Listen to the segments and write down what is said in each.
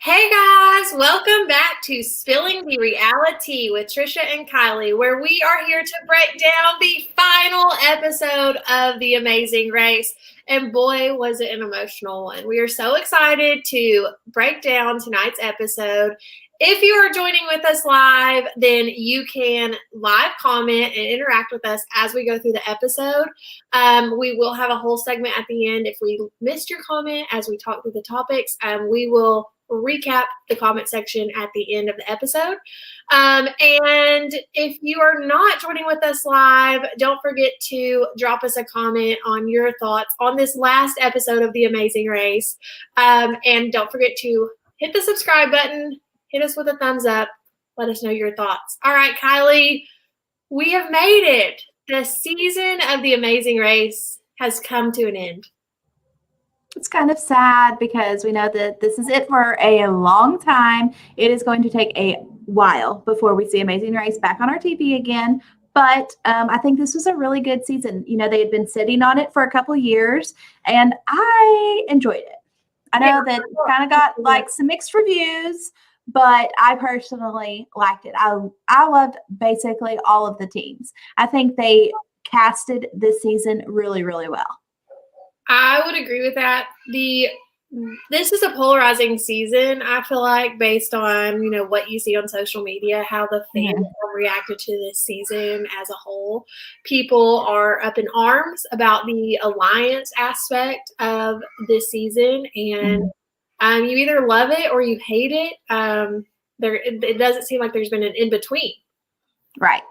Hey guys, welcome back to Spilling the RealiTEA with Trisha and Kiley, where we are here to break down the final episode of The Amazing Race. And boy, was it an emotional one. We are so excited to break down tonight's episode. If you are joining with us live, then you can live comment and interact with us as we go through the episode. We will have a whole segment at the end. If we missed your comment as we talk through the topics, we will recap the comment section at the end of the episode. And if you are not joining with us live, don't forget to drop us a comment on your thoughts on this last episode of The Amazing Race. And don't forget to hit the subscribe button, hit us with a thumbs up, let us know your thoughts. All right, Kiley, we have made it. The season of The Amazing Race has come to an end. It's kind of sad because we know that this is it for a long time. It is going to take a while before we see Amazing Race back on our TV again. But I think this was a really good season. You know, they had been sitting on it for a couple years, and I enjoyed it. I know that it kind of got like some mixed reviews, but I personally liked it. I loved basically all of the teams. I think they casted this season really, really well. I would agree with that. This is a polarizing season, I feel like, based on, you know, what you see on social media, how the fans have reacted to this season as a whole. People are up in arms about the alliance aspect of this season, and you either love it or you hate it. It doesn't seem like there's been an in-between. Right.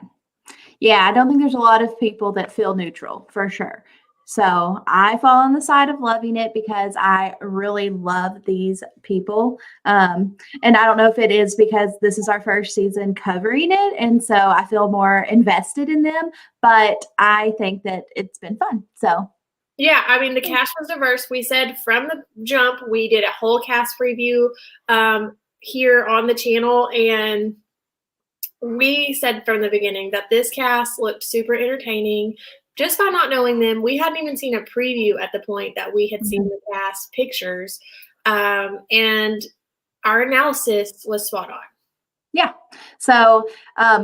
Yeah, I don't think there's a lot of people that feel neutral, for sure. So I fall on the side of loving it because I really love these people. And I don't know if it is because this is our first season covering it, and so I feel more invested in them, but I think that it's been fun. So yeah, I mean, the cast was diverse. We said from the jump, we did a whole cast preview here on the channel, and we said from the beginning that this cast looked super entertaining. Just by not knowing them, we hadn't even seen a preview at the point that we had seen the cast pictures, and our analysis was spot on. Yeah. So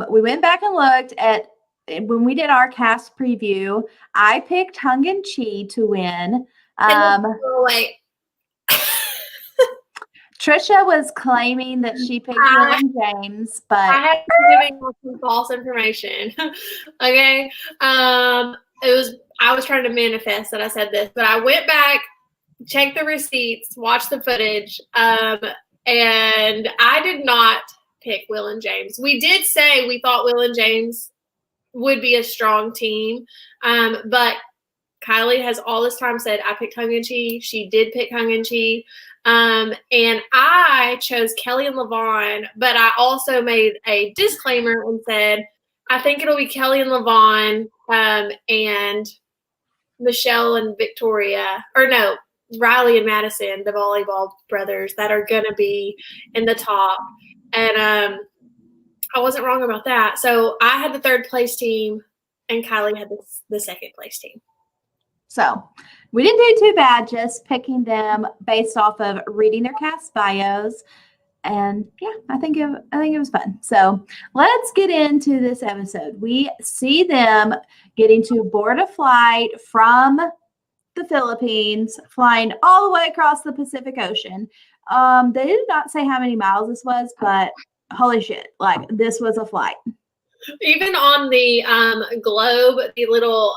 we went back and looked at when we did our cast preview. I picked Hung and Chi to win. Wait. Trisha was claiming that she picked Will and James, but I had been giving some false information. Okay. I was trying to manifest that I said this, but I went back, checked the receipts, watched the footage, and I did not pick Will and James. We did say we thought Will and James would be a strong team, but Kiley has all this time said I picked Hung and Chi. She did pick Hung and Chi. And I chose Kelly and LaVon, but I also made a disclaimer and said, I think it'll be Kelly and LaVon, and Michelle and Victoria, or no, Riley and Madison, the volleyball brothers, that are going to be in the top. And, I wasn't wrong about that. So I had the third place team and Kiley had the second place team. So we didn't do too bad just picking them based off of reading their cast bios. And yeah, I think it was fun. So let's get into this episode. We see them getting to board a flight from the Philippines, flying all the way across the Pacific Ocean. They did not say how many miles this was, but holy shit, like this was a flight. Even on the globe, the little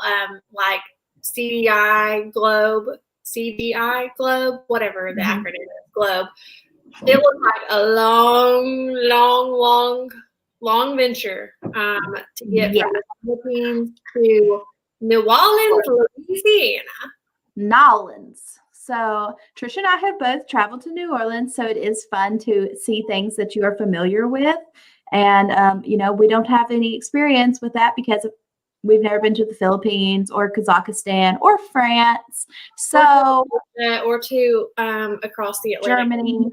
like CDI globe, whatever the acronym is, globe. It looked like a long venture to get from the Philippines to New Orleans, Louisiana. Nolans. So Trisha and I have both traveled to New Orleans, so it is fun to see things that you are familiar with. And, you know, we don't have any experience with that because we've never been to the Philippines or Kazakhstan or France. So or to across the Atlantic. Germany.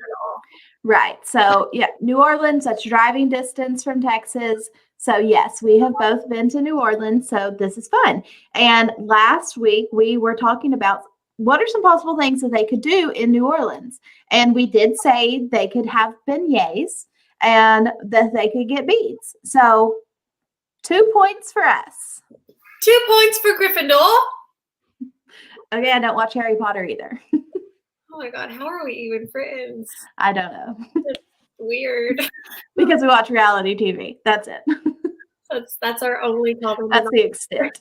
Right. So yeah, New Orleans, that's driving distance from Texas. So yes, we have both been to New Orleans. So this is fun. And last week we were talking about what are some possible things that they could do in New Orleans? And we did say they could have beignets and that they could get beads. So 2 points for us. 2 points for Gryffindor. Okay, I don't watch Harry Potter either. Oh my God, how are we even friends? I don't know. It's weird. Because we watch reality TV. That's it. That's our only problem. That's the extent.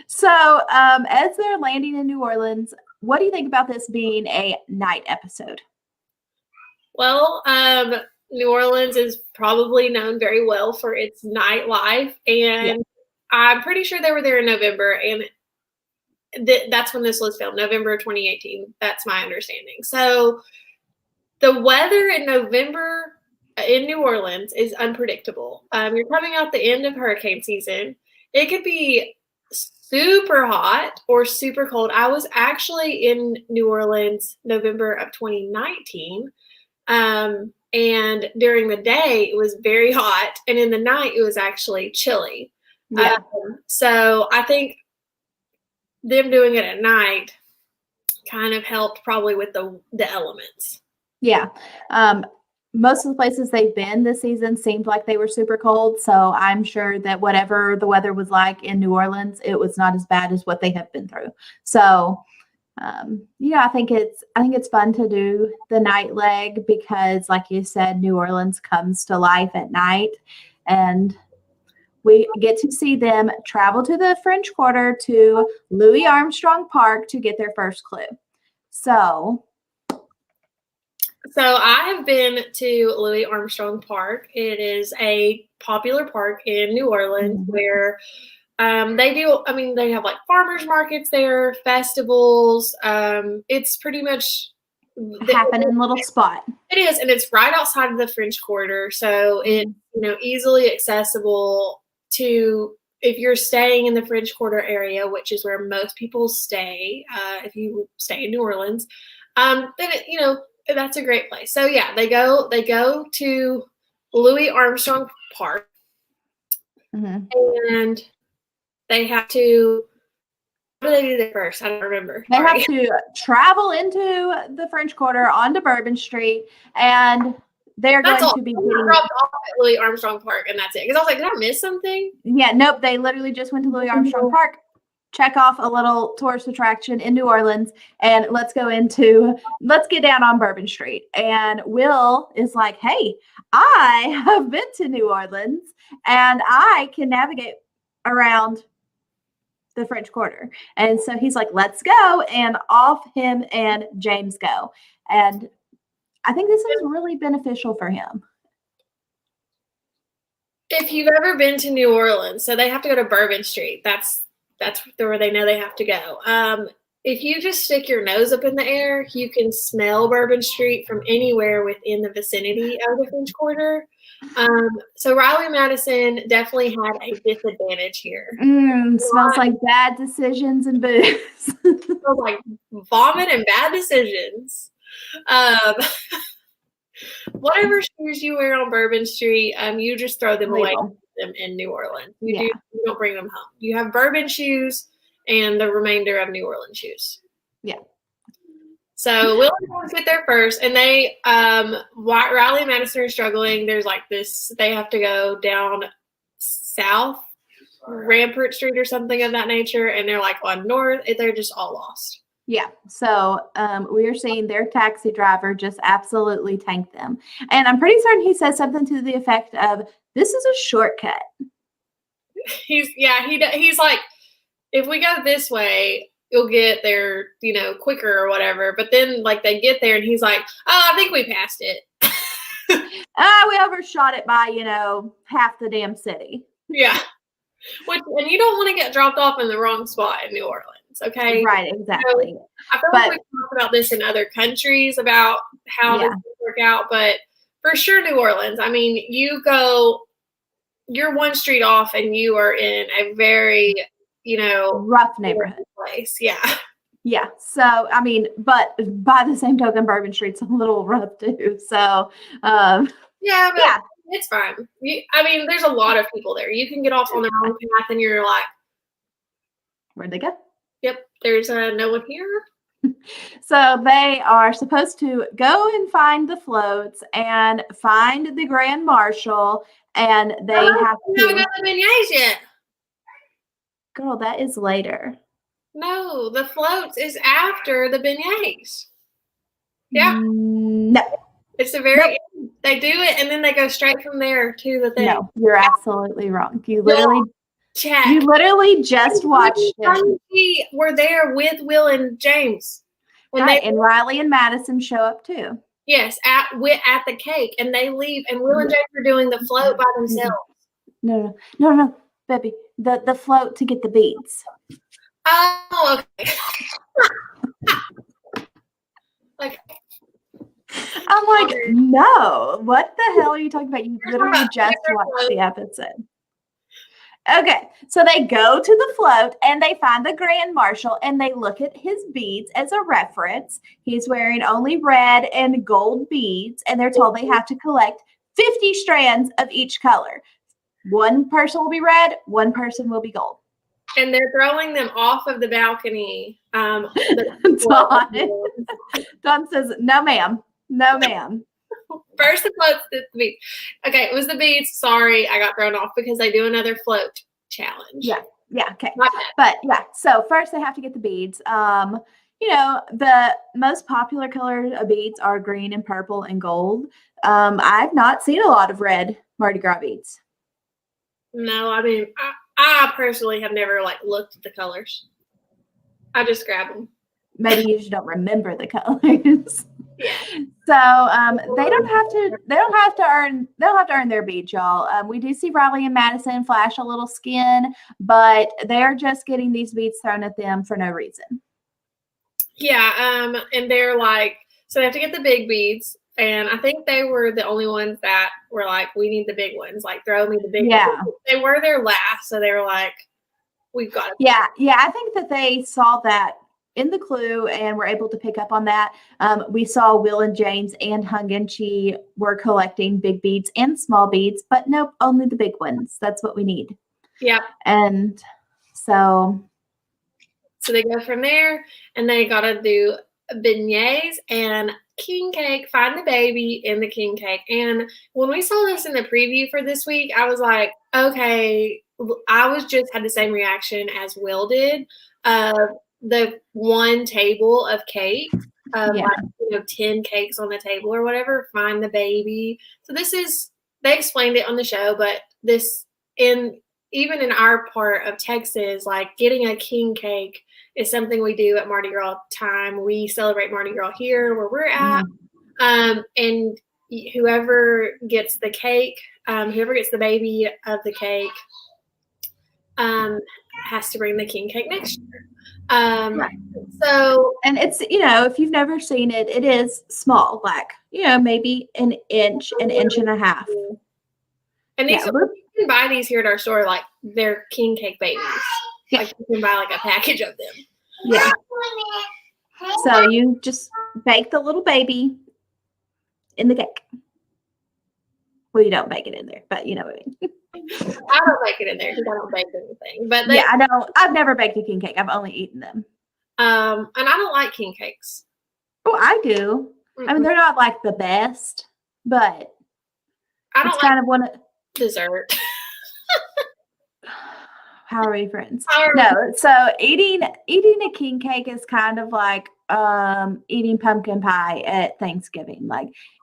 So, as they're landing in New Orleans, what do you think about this being a night episode? Well, New Orleans is probably known very well for its nightlife, and I'm pretty sure they were there in November, and that's when this was filmed, November 2018. That's my understanding. So the weather in November in New Orleans is unpredictable. You're coming out the end of hurricane season. It could be super hot or super cold. I was actually in New Orleans November of 2019. And during the day, it was very hot. And in the night, it was actually chilly. Yeah. So I think them doing it at night kind of helped probably with the elements. Yeah. Most of the places they've been this season seemed like they were super cold. So I'm sure that whatever the weather was like in New Orleans, it was not as bad as what they have been through. So I think it's fun to do the night leg because, like you said, New Orleans comes to life at night, and we get to see them travel to the French Quarter to Louis Armstrong Park to get their first clue. So I have been to Louis Armstrong Park. It is a popular park in New Orleans where they have like farmers markets there, festivals. It's pretty much happening little spot. It is, and it's right outside of the French Quarter, so it's easily accessible to if you're staying in the French Quarter area, which is where most people stay. If you stay in New Orleans, then that's a great place. So yeah, they go to Louis Armstrong Park, and they have to. What do they do there first? I don't remember. They have to travel into the French Quarter onto Bourbon Street, and they're going to be getting dropped off at Louis Armstrong Park, and that's it. Because I was like, did I miss something? Yeah, nope. They literally just went to Louis Armstrong Park, check off a little tourist attraction in New Orleans, and let's get down on Bourbon Street. And Will is like, hey, I have been to New Orleans, and I can navigate around the French Quarter. And so he's like, let's go. And off him and James go. And I think this is really beneficial for him. If you've ever been to New Orleans, so they have to go to Bourbon Street. That's where they know they have to go. If you just stick your nose up in the air, you can smell Bourbon Street from anywhere within the vicinity of the French Quarter. So Riley Madison definitely had a disadvantage here. Smells like bad decisions and booze. Smells like vomit and bad decisions. Whatever shoes you wear on Bourbon Street, you just throw them away in New Orleans. You don't bring them home. You have Bourbon shoes and the remainder of New Orleans shoes. Yeah. So Will and James get there first, and they Riley and Madison are struggling. There's like this, they have to go down south Rampart Street or something of that nature, and they're like on north. They're just all lost. Yeah. So we are seeing their taxi driver just absolutely tank them. And I'm pretty certain he says something to the effect of, this is a shortcut. He's like, if we go this way, you'll get there, quicker or whatever. But then like they get there and he's like, oh, I think we passed it. We overshot it by, half the damn city. Yeah. And you don't want to get dropped off in the wrong spot in New Orleans. Okay. Right. Exactly. I feel like we've talked about this in other countries about how this will work out, but for sure, New Orleans, I mean, you're one street off and you are in a very, rough neighborhood place. Yeah. Yeah. So, I mean, but by the same token, Bourbon Street's a little rough too. So, it's fine. There's a lot of people there. You can get off on the wrong path and you're like, where'd they go? Yep. There's no one here. So they are supposed to go and find the floats and find the grand marshal, and they have We haven't to. got the beignets yet. Girl, that is later. No, the floats is after the beignets. Yeah. No. It's the very end. They do it, and then they go straight from there to the thing. No, you're absolutely wrong. You literally just watched it. We were there with Will and James. And Riley and Madison show up too. Yes, at the cake, and they leave, and Will and James are doing the float by themselves. No, baby, the float to get the beads. Oh, okay. Like, I'm like, no, what the hell are you talking about? You literally just watched the episode. Okay, so they go to the float and they find the grand marshal and they look at his beads as a reference. He's wearing only red and gold beads, and they're told they have to collect 50 strands of each color. One person will be red, one person will be gold. And they're throwing them off of the balcony. Dawn says, no, ma'am. No, ma'am. First the floats, the beads. Okay, it was the beads. Sorry, I got thrown off because they do another float challenge. Yeah, okay. But yeah, so first they have to get the beads. The most popular colors of beads are green and purple and gold. I've not seen a lot of red Mardi Gras beads. No, I mean, I personally have never looked at the colors. I just grab them. Maybe you just don't remember the colors. Yeah. So they don't have to earn their beads, y'all. We do see Riley and Madison flash a little skin, but they're just getting these beads thrown at them for no reason. Yeah, and they're so they have to get the big beads, and I think they were the only ones that were we need the big ones, throw me the big ones. They were there last, so they were we've got it. Yeah, I think that they saw that in the clue and were able to pick up on that. We saw Will and James and Hung and Chi were collecting big beads and small beads, but nope, only the big ones. That's what we need. Yeah. And so they go from there, and they got to do beignets and king cake, find the baby in the king cake. And when we saw this in the preview for this week, I was like, okay, I had the same reaction as Will did. The one table of cake, 10 cakes on the table or whatever, find the baby. So they explained it on the show, but even in our part of Texas, getting a king cake is something we do at Mardi Gras time. We celebrate Mardi Gras here where we're at. And whoever gets the cake, whoever gets the baby of the cake, has to bring the king cake next year. Right. So, and it's, if you've never seen it, it is small, maybe an inch and a half. And you can buy these here at our store, they're king cake babies. Yeah. You can buy a package of them. Yeah. So you just bake the little baby in the cake. Well, you don't bake it in there, but you know what I mean. I don't bake it in there because I don't bake anything. But I know. I've never baked a king cake. I've only eaten them. And I don't like king cakes. Oh, I do. Mm-mm. I mean, they're not the best, but I don't kind of one of dessert. How are we friends? No, so eating a king cake is kind of like eating pumpkin pie at Thanksgiving.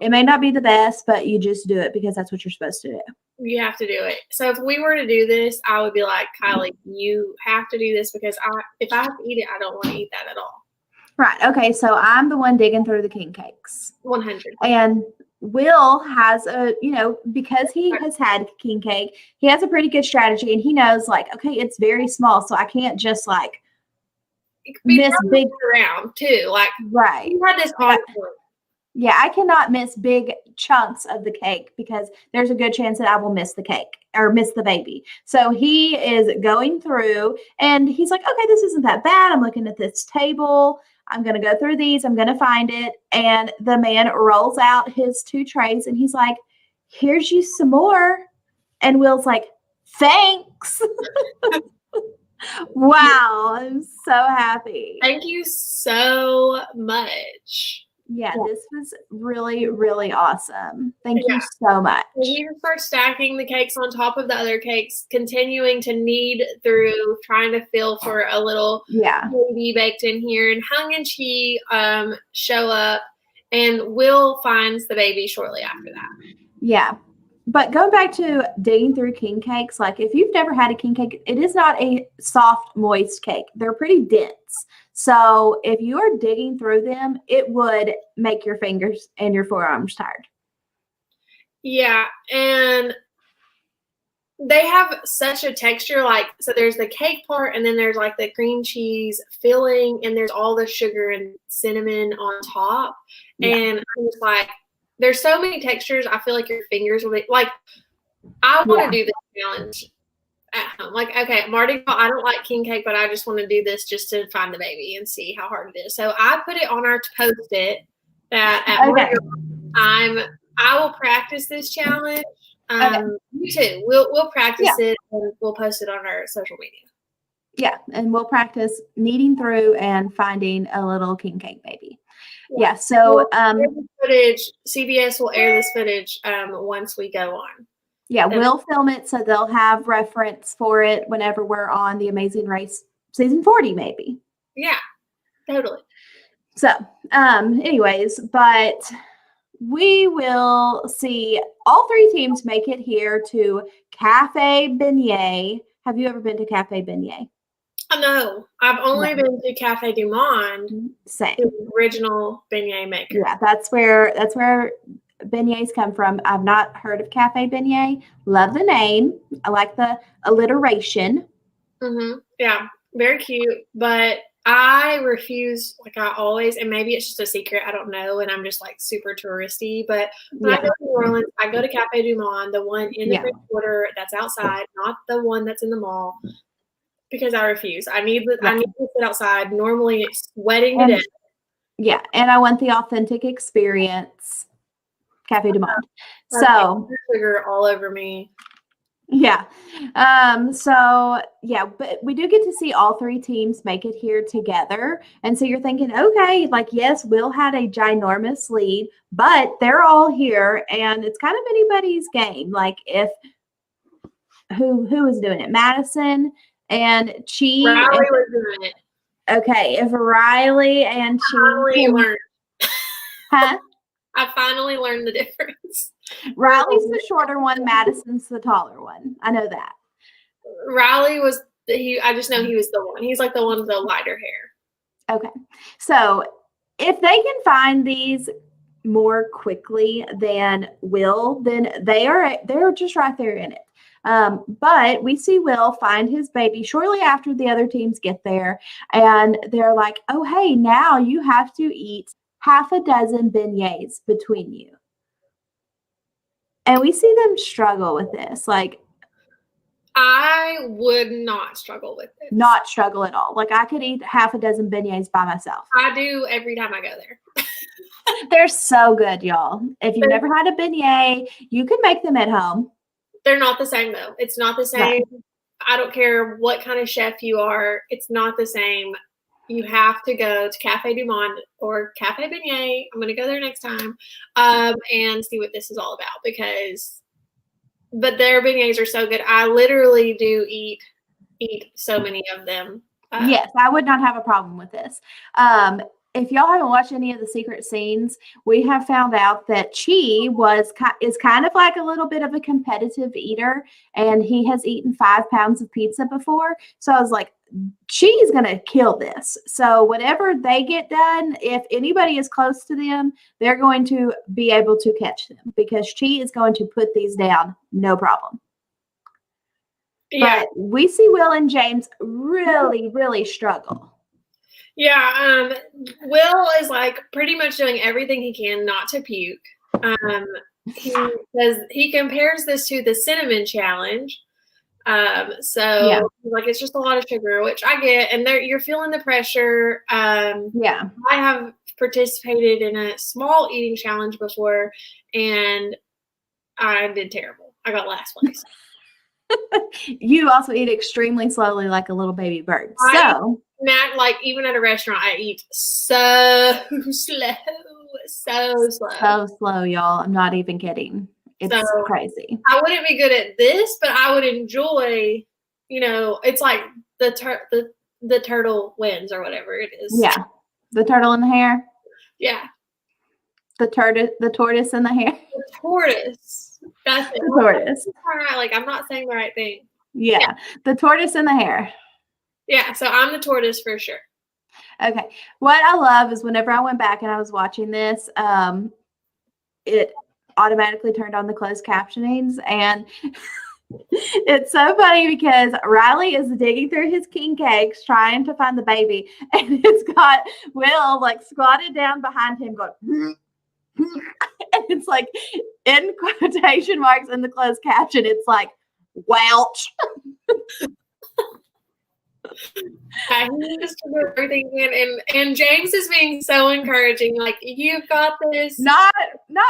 It may not be the best, but you just do it because that's what you're supposed to do. You have to do it. So if we were to do this, I would be like, Kylie, you have to do this because if I have to eat it, I don't want to eat that at all. Right. Okay. So I'm the one digging through the king cakes. 100. And Will has because he has had king cake, he has a pretty good strategy, and he knows okay, it's very small, so I can't just miss big around too. Right. You had this hard point. Yeah, I cannot miss big chunks of the cake because there's a good chance that I will miss the cake or miss the baby. So he is going through and he's like, okay, this isn't that bad. I'm looking at this table. I'm going to go through these. I'm going to find it. And the man rolls out his 2 trays and he's like, here's you some more. And Will's like, thanks. Wow, I'm so happy. Thank you so much. Yeah, this was really, really awesome. Thank Yeah. you so much. He just starts stacking the cakes on top of the other cakes, continuing to knead through, trying to feel for a little baby baked in here. And Hung and Chi show up, and Will finds the baby shortly after that. Yeah. But going back to digging through king cakes, like if you've never had a king cake, it is not a soft, moist cake. They're pretty dense. So if you are digging through them, it would make your fingers and your forearms tired. Yeah, and they have such a texture, like, so there's the cake part, and then there's like the cream cheese filling, and there's all the sugar and cinnamon on top. Yeah. And I'm just like, there's so many textures. I feel like your fingers will be like, I want to do this challenge at home. Like, okay, Mardi Gras, I don't like king cake, but I just want to do this just to find the baby and see how hard it is. So I put it on our Post-it that at Mardi Gras I will practice this challenge. You too. We'll practice it, and we'll post it on our social media. Yeah, and we'll practice kneading through and finding a little king cake baby. Yeah, so footage, CBS will air this footage once we go on. Yeah, we'll film it so they'll have reference for it whenever we're on The Amazing Race season 40, maybe. Yeah, totally. So, anyways, but we will see all three teams make it here to Cafe Beignet. Have you ever been to Cafe Beignet? No, I've only been to Cafe du Monde, same, the original beignet maker. Yeah, that's where beignets come from. I've not heard of Cafe Beignet. Love the name. I like the alliteration. Yeah, very cute. But I refuse, like I always, and maybe it's just a secret, I don't know, and I'm just like super touristy, but when I go to New Orleans, I go to Cafe du Monde, the one in the French Quarter that's outside, not the one that's in the mall, because I refuse. I need to sit outside. Normally it's sweating to death. Yeah, and I want the authentic experience. Cafe du Monde. So sugar all over me. Yeah. So yeah, but we do get to see all three teams make it here together. And so you're thinking, okay, like, yes, Will had a ginormous lead, but they're all here and it's kind of anybody's game. Like if who was doing it? Madison and Chi. Riley was doing it. Okay. If Riley and Chi. Huh? I finally learned the difference. Riley's the shorter one. Madison's the taller one. I know that. Riley was I just know he was the one. He's like the one with the lighter hair. Okay. So if they can find these more quickly than Will, then they're just right there in it. But we see Will find his baby shortly after the other teams get there. And they're like, oh, hey, now you have to eat half a dozen beignets between you. And we see them struggle with this. Like, I would not struggle with this. Not struggle at all. Like, I could eat half a dozen beignets by myself. I do every time I go there. They're so good, y'all. If you've never had a beignet, you can make them at home. They're not the same, though. It's not the same. Right. I don't care what kind of chef you are. It's not the same. You have to go to Cafe du Monde or Cafe Beignet. I'm going to go there next time and see what this is all about but their beignets are so good. I literally do eat so many of them. Yes, I would not have a problem with this. If y'all haven't watched any of the secret scenes, we have found out that Chi is kind of like a little bit of a competitive eater, and he has eaten 5 pounds of pizza before. So I was like, Chi is going to kill this. So whatever they get done, if anybody is close to them, they're going to be able to catch them because Chi is going to put these down, no problem. Yeah. But we see Will and James really, really struggle. Yeah, Will is like pretty much doing everything he can not to puke. He compares this to the cinnamon challenge. Like it's just a lot of sugar, which I get, and you're feeling the pressure. I have participated in a small eating challenge before, and I did terrible. I got last place. You also eat extremely slowly like a little baby bird. So, Matt, like even at a restaurant, I eat so slow. So slow. So slow, y'all. I'm not even kidding. It's so crazy. I wouldn't be good at this, but I would enjoy, it's like the turtle wins or whatever it is. Yeah. The turtle in the hair. Yeah. The tortoise in the hair. The tortoise. That's it. The tortoise. All right, like I'm not saying the right thing. Yeah. The tortoise in the hair. Yeah, so I'm the tortoise for sure. Okay. What I love is whenever I went back and I was watching this, it automatically turned on the closed captionings, and it's so funny because Riley is digging through his king cakes trying to find the baby, and it's got Will like squatted down behind him going and it's like in quotation marks in the closed caption, it's like welch. He just did everything and James is being so encouraging, like, you've got this. Not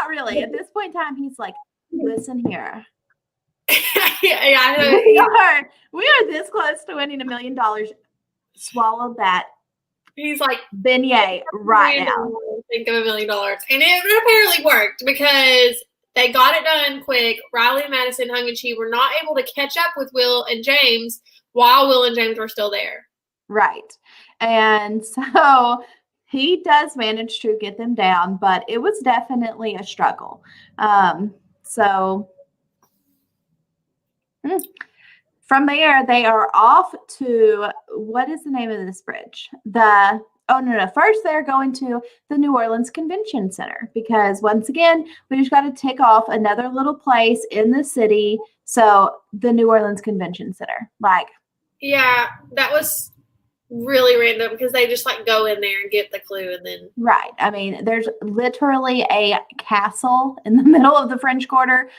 really. At this point in time, he's like, listen here. Yeah, we are this close to winning $1 million. Swallow that. He's like beignet right now. Think of $1 million. And it apparently worked because they got it done quick. Riley and Madison hung and she were not able to catch up with Will and James while Will and James were still there. Right. And so he does manage to get them down, but it was definitely a struggle. From there, they are off to, what is the name of this bridge? First, they're going to the New Orleans Convention Center because, once again, we just got to tick off another little place in the city. So, the New Orleans Convention Center. Yeah, that was really random because they just go in there and get the clue and then. Right. I mean, there's literally a castle in the middle of the French Quarter.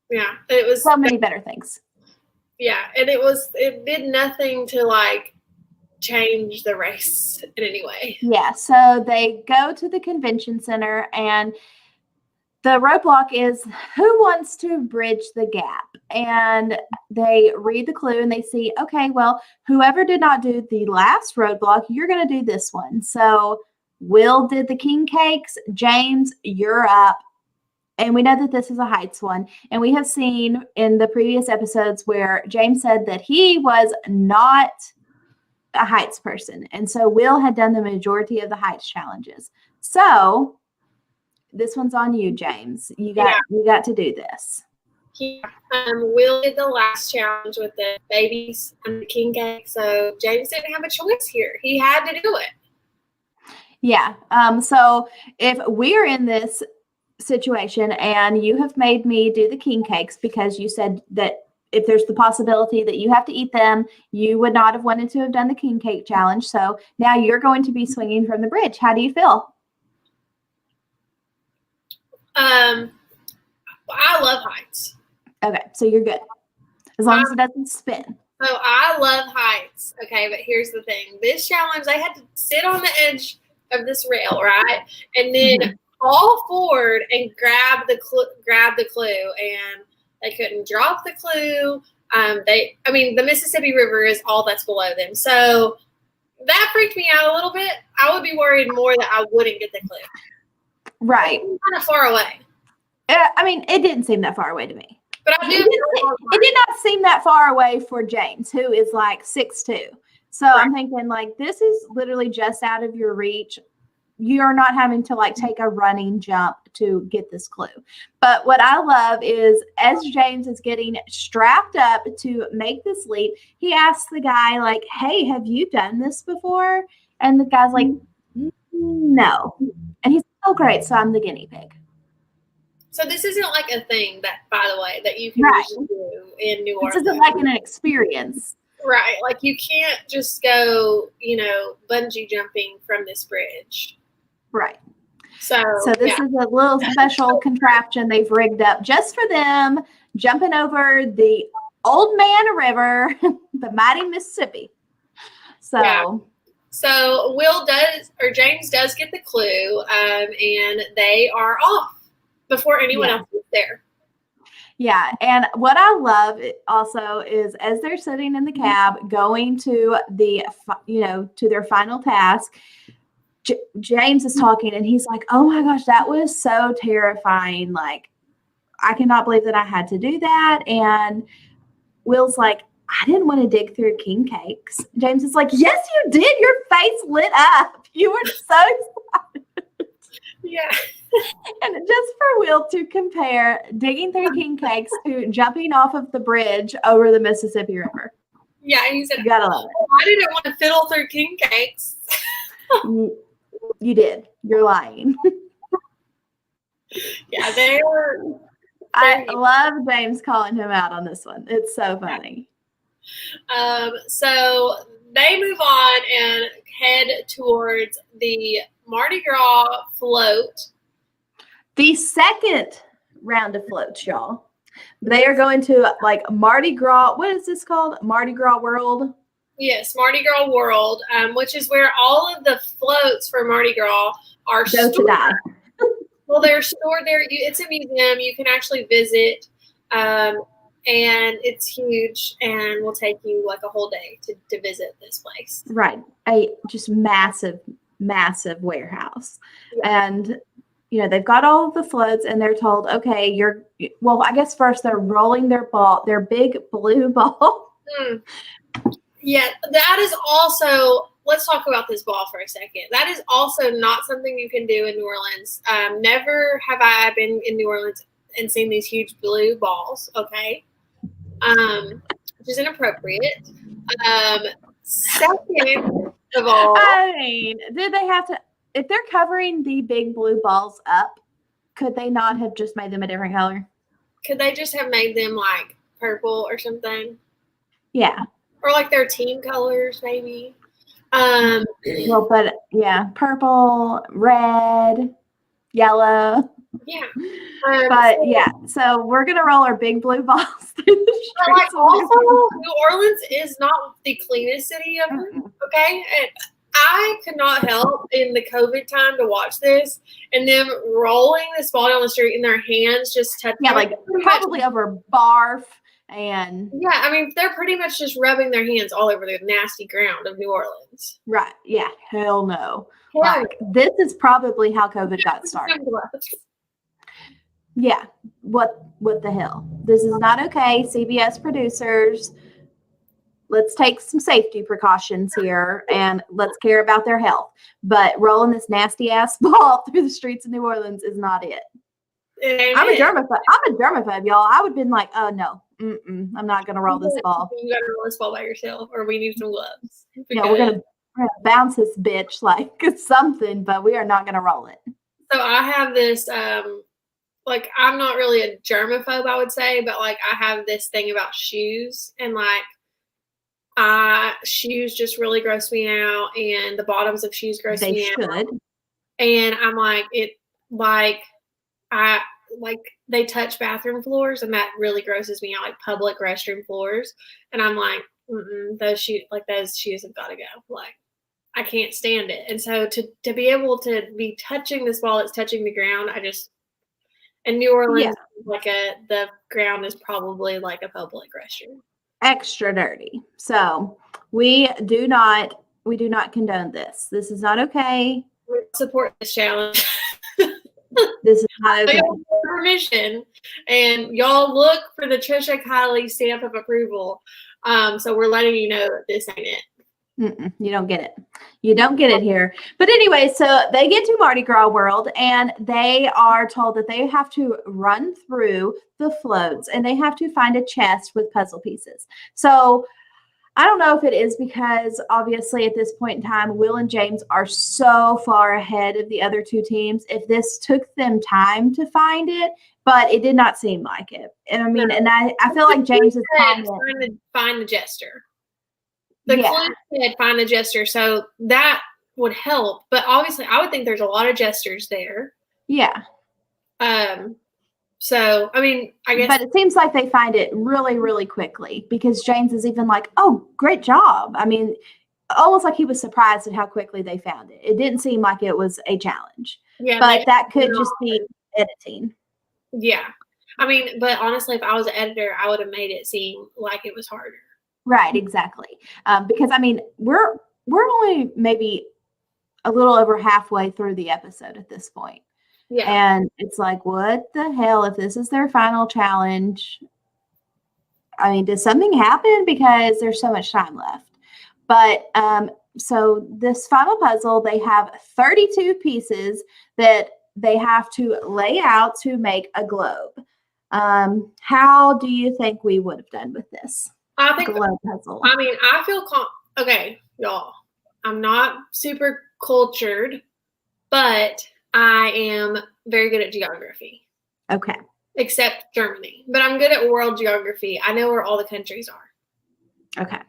Yeah, it was so many better things. Yeah, and it did nothing to change the race in any way. Yeah, so they go to the convention center and the roadblock is who wants to bridge the gap? And they read the clue and they see, okay, well, whoever did not do the last roadblock, you're going to do this one. So Will did the king cakes. James, you're up. And we know that this is a Heights one. And we have seen in the previous episodes where James said that he was not a Heights person. And so Will had done the majority of the Heights challenges. So this one's on you, James. You got to do this. Yeah. Will did the last challenge with the babies and the king cake. So James didn't have a choice here. He had to do it. Yeah. So if we're in this situation and you have made me do the king cakes because you said that if there's the possibility that you have to eat them, you would not have wanted to have done the king cake challenge. So now you're going to be swinging from the bridge. How do you feel? I love Heights. Okay, so you're good. As long as it doesn't spin. So I love Heights. Okay, but here's the thing. This challenge, they had to sit on the edge of this rail, right? And then fall forward and grab the clue, and they couldn't drop the clue. The Mississippi River is all that's below them. So that freaked me out a little bit. I would be worried more that I wouldn't get the clue. Right. Kind of far away. It didn't seem that far away to me. But it did not seem that far away for James, who is 6'2". So right. I'm thinking this is literally just out of your reach. You're not having to take a running jump to get this clue. But what I love is as James is getting strapped up to make this leap, he asks the guy hey, have you done this before? And the guy's like, no. And he's oh, great. So I'm the guinea pig. So this isn't a thing that, by the way, that you can do in New Orleans. This isn't an experience. Right. You can't just go, bungee jumping from this bridge. Right. So this is a little special contraption they've rigged up just for them, jumping over the Old Man River, the mighty Mississippi. So. Yeah. So James does get the clue, and they are off before anyone else is there. Yeah, and what I love also is as they're sitting in the cab going to to their final task, James is talking and he's like, "Oh my gosh, that was so terrifying. Like, I cannot believe that I had to do that." And Will's like, "I didn't want to dig through king cakes." James is like, "Yes, you did. Your face lit up. You were so excited." Yeah. And just for Will to compare digging through king cakes to jumping off of the bridge over the Mississippi River. Yeah, he said, You gotta love it. I didn't want to fiddle through king cakes. You did. You're lying. Yeah, they were. I love James calling him out on this one. It's so funny. So they move on and head towards the Mardi Gras float. The second round of floats, y'all. They are going to like Mardi Gras. What is this called? Mardi Gras World? Yes, Mardi Gras World, which is where all of the floats for Mardi Gras are Go stored. to die. Well, they're stored there. It's a museum. You can actually visit, and it's huge, and will take you like a whole day to visit this place. Right. A just massive, massive warehouse. Yeah. And, they've got all of the floats and they're told, okay, I guess first they're rolling their big blue ball. Yeah, that is also, let's talk about this ball for a second. That is also not something you can do in New Orleans. Never have I been in New Orleans and seen these huge blue balls, okay? Which is inappropriate. Second of all, I mean, did they have to, if they're covering the big blue balls up, could they not have just made them a different color? Could they just have made them like purple or something? Yeah. Or like their team colors, maybe. Well, but yeah, purple, red, yellow. Yeah. But yeah, so we're gonna roll our big blue balls through the streets. Like also, New Orleans is not the cleanest city ever. Okay, and I could not help in the COVID time to watch this and them rolling this ball down the street in their hands, just touching. Yeah, like probably over barf. And yeah, I mean, they're pretty much just rubbing their hands all over the nasty ground of New Orleans. Right. Yeah. Hell no. Like, this is probably how COVID got started. Yeah. What the hell? This is not okay. CBS producers, let's take some safety precautions here and let's care about their health. But rolling this nasty ass ball through the streets of New Orleans is not it. I'm a germaphobe, y'all. I would have been like, oh no. I'm not gonna roll this ball. You gotta roll this ball by yourself, or we need some gloves. Yeah, we're gonna bounce this bitch like something, but we are not gonna roll it. So I have this, like, I'm not really a germaphobe, I would say, but like I have this thing about shoes, and like, shoes just really gross me out, and the bottoms of shoes gross me out. And I'm like, they touch bathroom floors, and that really grosses me out, like public restroom floors. And I'm like, those shoes have got to go. Like, I can't stand it. And so to be able to be touching this ball that's touching the ground, in New Orleans, the ground is probably like a public restroom. Extra dirty. So we do not condone this. This is not okay. We support this challenge. This is not okay. Permission, and y'all look for the Trisha Kiley stamp of approval. So we're letting you know that this ain't it. You don't get it. You don't get it here. But anyway, so they get to Mardi Gras World, and they are told that they have to run through the floats, and they have to find a chest with puzzle pieces. So I don't know if it is because obviously at this point in time, Will and James are so far ahead of the other two teams. If this took them time to find it, but it did not seem like it. And I mean, and I feel like James is trying to find the jester. The clue said find the jester, so that would help. But obviously, I would think there's a lot of jesters there. Yeah. So, I mean, I guess. But it seems like they find it really, really quickly because James is even like, oh, great job. I mean, almost like he was surprised at how quickly they found it. It didn't seem like it was a challenge. Yeah. But that could just be editing. Yeah. I mean, but honestly, if I was an editor, I would have made it seem like it was harder. Right, exactly. Because I mean, we're only maybe a little over halfway through the episode at this point. Yeah. And it's like, what the hell? If this is their final challenge, I mean, does something happen? Because there's so much time left. But so this final puzzle, they have 32 pieces that they have to lay out to make a globe. How do you think we would have done with this? I think globe puzzle. I mean, I feel okay, y'all. I'm not super cultured, but I am very good at geography. Okay. Except Germany. But I'm good at world geography. I know where all the countries are. Okay.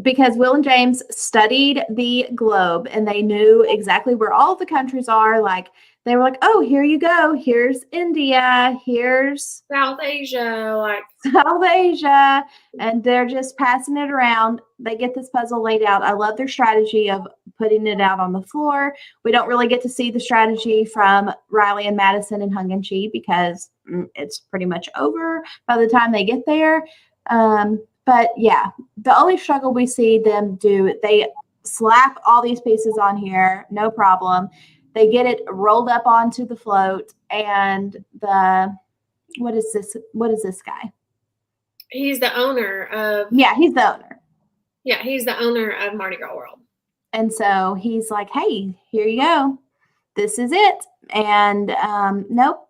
Because Will and James studied the globe and they knew exactly where all the countries are. Like, they were like, oh, here you go. Here's India. Here's South Asia. South Asia. And they're just passing it around. They get this puzzle laid out. I love their strategy of putting it out on the floor. We don't really get to see the strategy from Riley and Madison and Hung and Chi because it's pretty much over by the time they get there. But yeah, the only struggle we see them do, they slap all these pieces on here, no problem. They get it rolled up onto the float, and what is this guy? He's the owner of. Yeah, he's the owner. Yeah, he's the owner of Mardi Gras World. And so he's like, hey, here you go. This is it. And nope,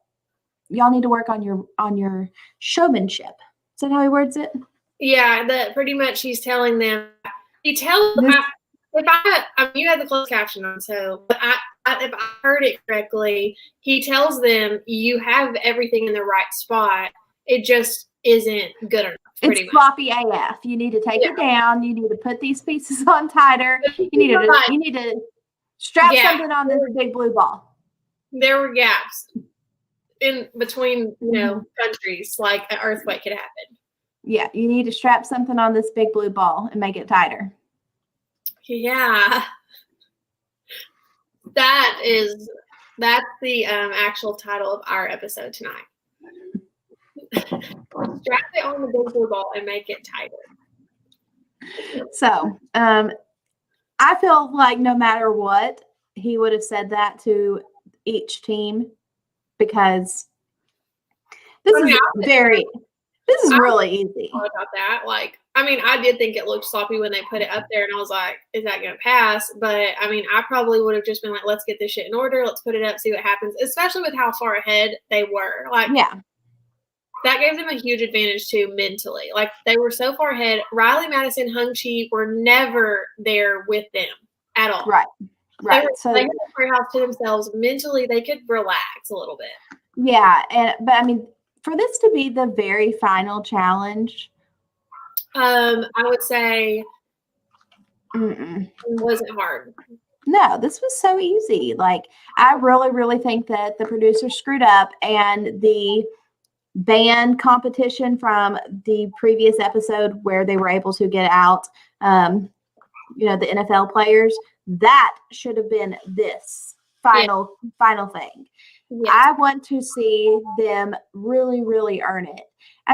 y'all need to work on your showmanship. Is that how he words it? Yeah, that pretty much he's telling them. He tells them, you had the closed caption on, so if I heard it correctly, he tells them you have everything in the right spot. It just isn't good enough. It's floppy AF. You need to take it down. You need to put these pieces on tighter. You need to strap something on this big blue ball. There were gaps in between, countries, like an earthquake could happen. Yeah, you need to strap something on this big blue ball and make it tighter. Yeah. That's the actual title of our episode tonight. Strap it on the big blue ball and make it tighter. So, I feel like no matter what, he would have said that to each team because this is really easy. About that. I did think it looked sloppy when they put it up there, and I was like, is that going to pass? But, I probably would have just been like, let's get this shit in order. Let's put it up, see what happens, especially with how far ahead they were. That gave them a huge advantage, too, mentally. They were so far ahead. Riley, Madison, Hung Chi were never there with them at all. Right. They had the prayer house to themselves. Mentally, they could relax a little bit. Yeah, but for this to be the very final challenge, I would say it wasn't hard. No, this was so easy. I really, really think that the producers screwed up, and the band competition from the previous episode where they were able to get out, the NFL players, that should have been this final thing. Yes. I want to see them really, really earn it.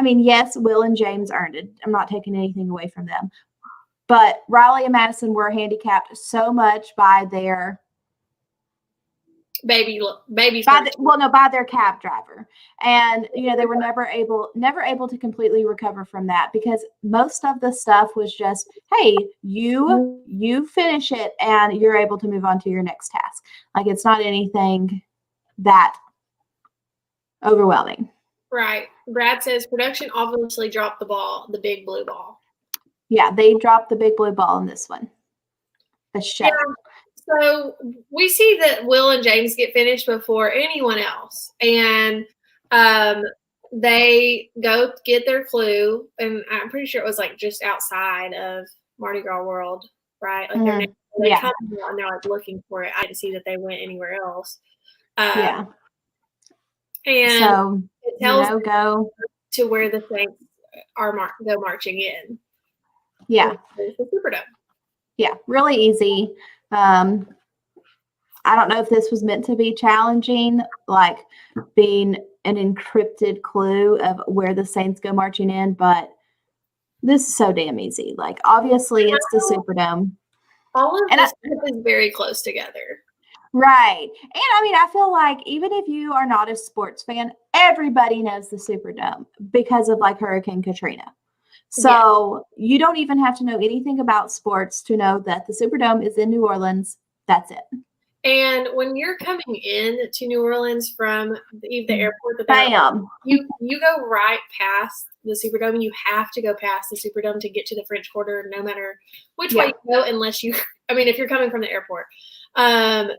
Yes, Will and James earned it. I'm not taking anything away from them. But Riley and Madison were handicapped so much by their by their cab driver. And they were never able to completely recover from that, because most of the stuff was just, hey, you finish it and you're able to move on to your next task. It's not anything that overwhelming. Right. Brad says production obviously dropped the big blue ball. Yeah, they dropped the big blue ball in this one. The show. Yeah. So we see that Will and James get finished before anyone else, and they go get their clue, and I'm pretty sure it was just outside of Mardi Gras World, right? They come and they're looking for it. I didn't see that they went anywhere else. And so it tells go to where the Saints are go marching in. Yeah. It's the Superdome. Yeah, really easy. I don't know if this was meant to be challenging, being an encrypted clue of where the Saints go marching in, but this is so damn easy. Like, obviously, it's the Superdome. All of this is very close together. Right. And I mean, I feel like even if you are not a sports fan, everybody knows the Superdome because of like Hurricane Katrina. So you don't even have to know anything about sports to know that the Superdome is in New Orleans. That's it. And when you're coming in to New Orleans from the airport, you go right past the Superdome. You have to go past the Superdome to get to the French Quarter, no matter which way you go, unless you, I mean, if you're coming from the airport.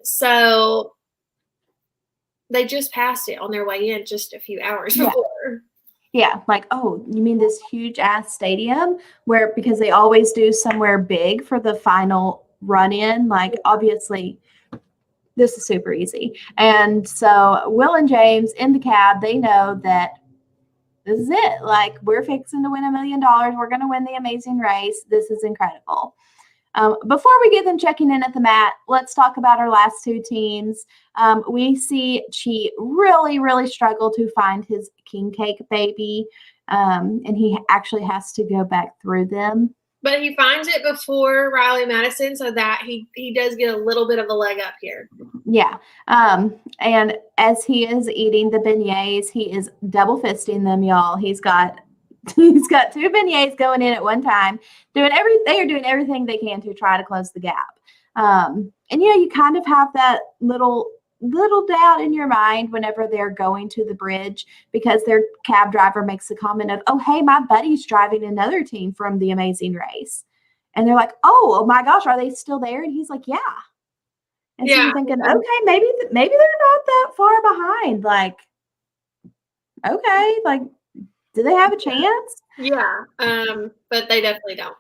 So they just passed it on their way in just a few hours before. Yeah, like, oh, you mean this huge ass stadium because they always do somewhere big for the final run in? Like, obviously, this is super easy. And so Will and James in the cab, they know that this is it. Like, we're fixing to win $1 million. We're going to win the Amazing Race. This is incredible. Before we get them checking in at the mat, let's talk about our last two teams. We see Chi really, really struggle to find his king cake baby, and he actually has to go back through them. But he finds it before Riley Madison, so that he does get a little bit of a leg up here. Yeah. And as he is eating the beignets, he is double fisting them, y'all. He's got two beignets going in at one time, they are doing everything they can to try to close the gap. And you kind of have that little doubt in your mind whenever they're going to the bridge, because their cab driver makes the comment of, oh, hey, my buddy's driving another team from the Amazing Race. And they're like, oh my gosh, are they still there? And he's like, yeah. And so you're thinking, okay, maybe they're not that far behind. Like, okay, like, do they have a chance? Yeah, but they definitely don't.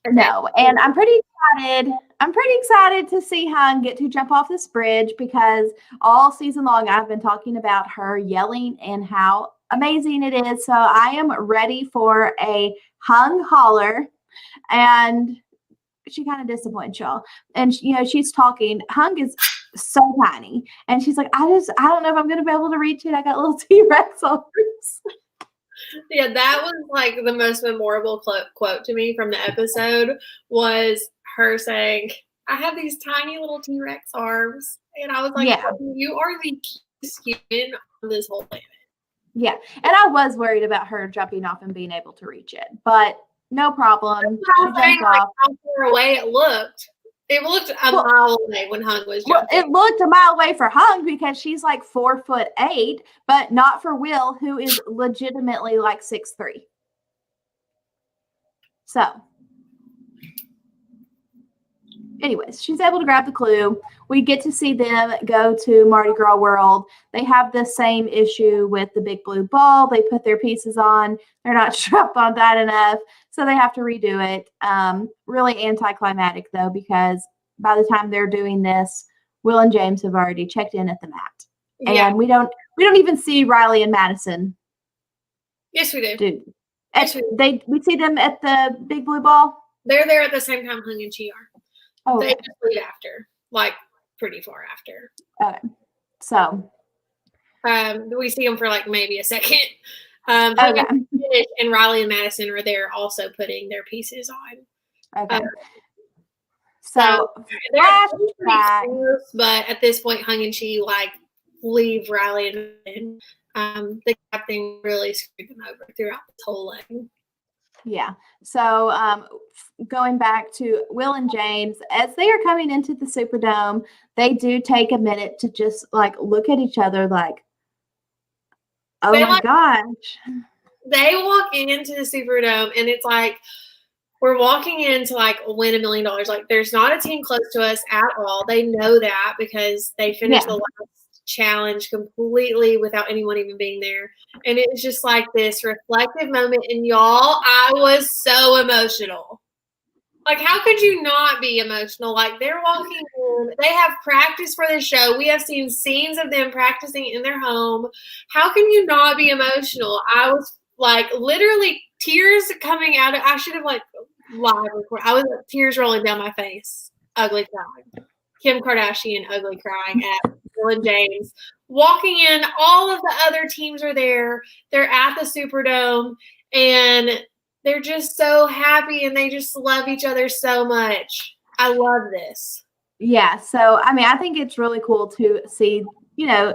Okay. No, and I'm pretty excited to see Hung get to jump off this bridge, because all season long I've been talking about her yelling and how amazing it is. So I am ready for a Hung holler, and she kind of disappoints y'all. And she's talking. Hung is so tiny, and she's like, I don't know if I'm going to be able to reach it. I got little T-Rex arms. Yeah, that was like the most memorable quote to me from the episode, was her saying, I have these tiny little T-Rex arms. And I was like, you are the cutest human on this whole planet. Yeah. And I was worried about her jumping off and being able to reach it, but no problem. She jumped off. How far away it looked. It looked a mile away when Hung was jumping. Well, it looked a mile away for Hung because she's like 4'8", but not for Will, who is legitimately like 6'3". So, anyways, she's able to grab the clue. We get to see them go to Mardi Gras World. They have the same issue with the big blue ball. They put their pieces on. They're not strapped on tight enough, so they have to redo it. Really anticlimactic, though, because by the time they're doing this, Will and James have already checked in at the mat. Yeah. And we don't even see Riley and Madison. Yes, we do. We see them at the big blue ball. They're there at the same time Hung and Chi are. Oh, okay. They just leave after, like pretty far after. Okay. So we see them for like maybe a second. Okay. And Riley and Madison are there also putting their pieces on. Okay. So they're pretty close, but at this point, Hung and Chi like leave Riley, and the captain really screwed them over throughout this whole leg. Yeah. So going back to Will and James, as they are coming into the Superdome, they do take a minute to just like look at each other like, oh my gosh. They walk into the Superdome and it's like, we're walking in to like win $1 million. Like, there's not a team close to us at all. They know that because they finished the last challenge completely without anyone even being there. And it was just like this reflective moment. And y'all, I was so emotional. Like, how could you not be emotional? Like, they're walking in. They have practice for the show. We have seen scenes of them practicing in their home. How can you not be emotional? I was like literally tears coming out. I should have like live record. I was tears rolling down my face. Ugly crying. Kim Kardashian ugly crying at Will and James walking in, all of the other teams are there. They're at the Superdome, and they're just so happy, and they just love each other so much. I love this. Yeah. So, I mean, I think it's really cool to see,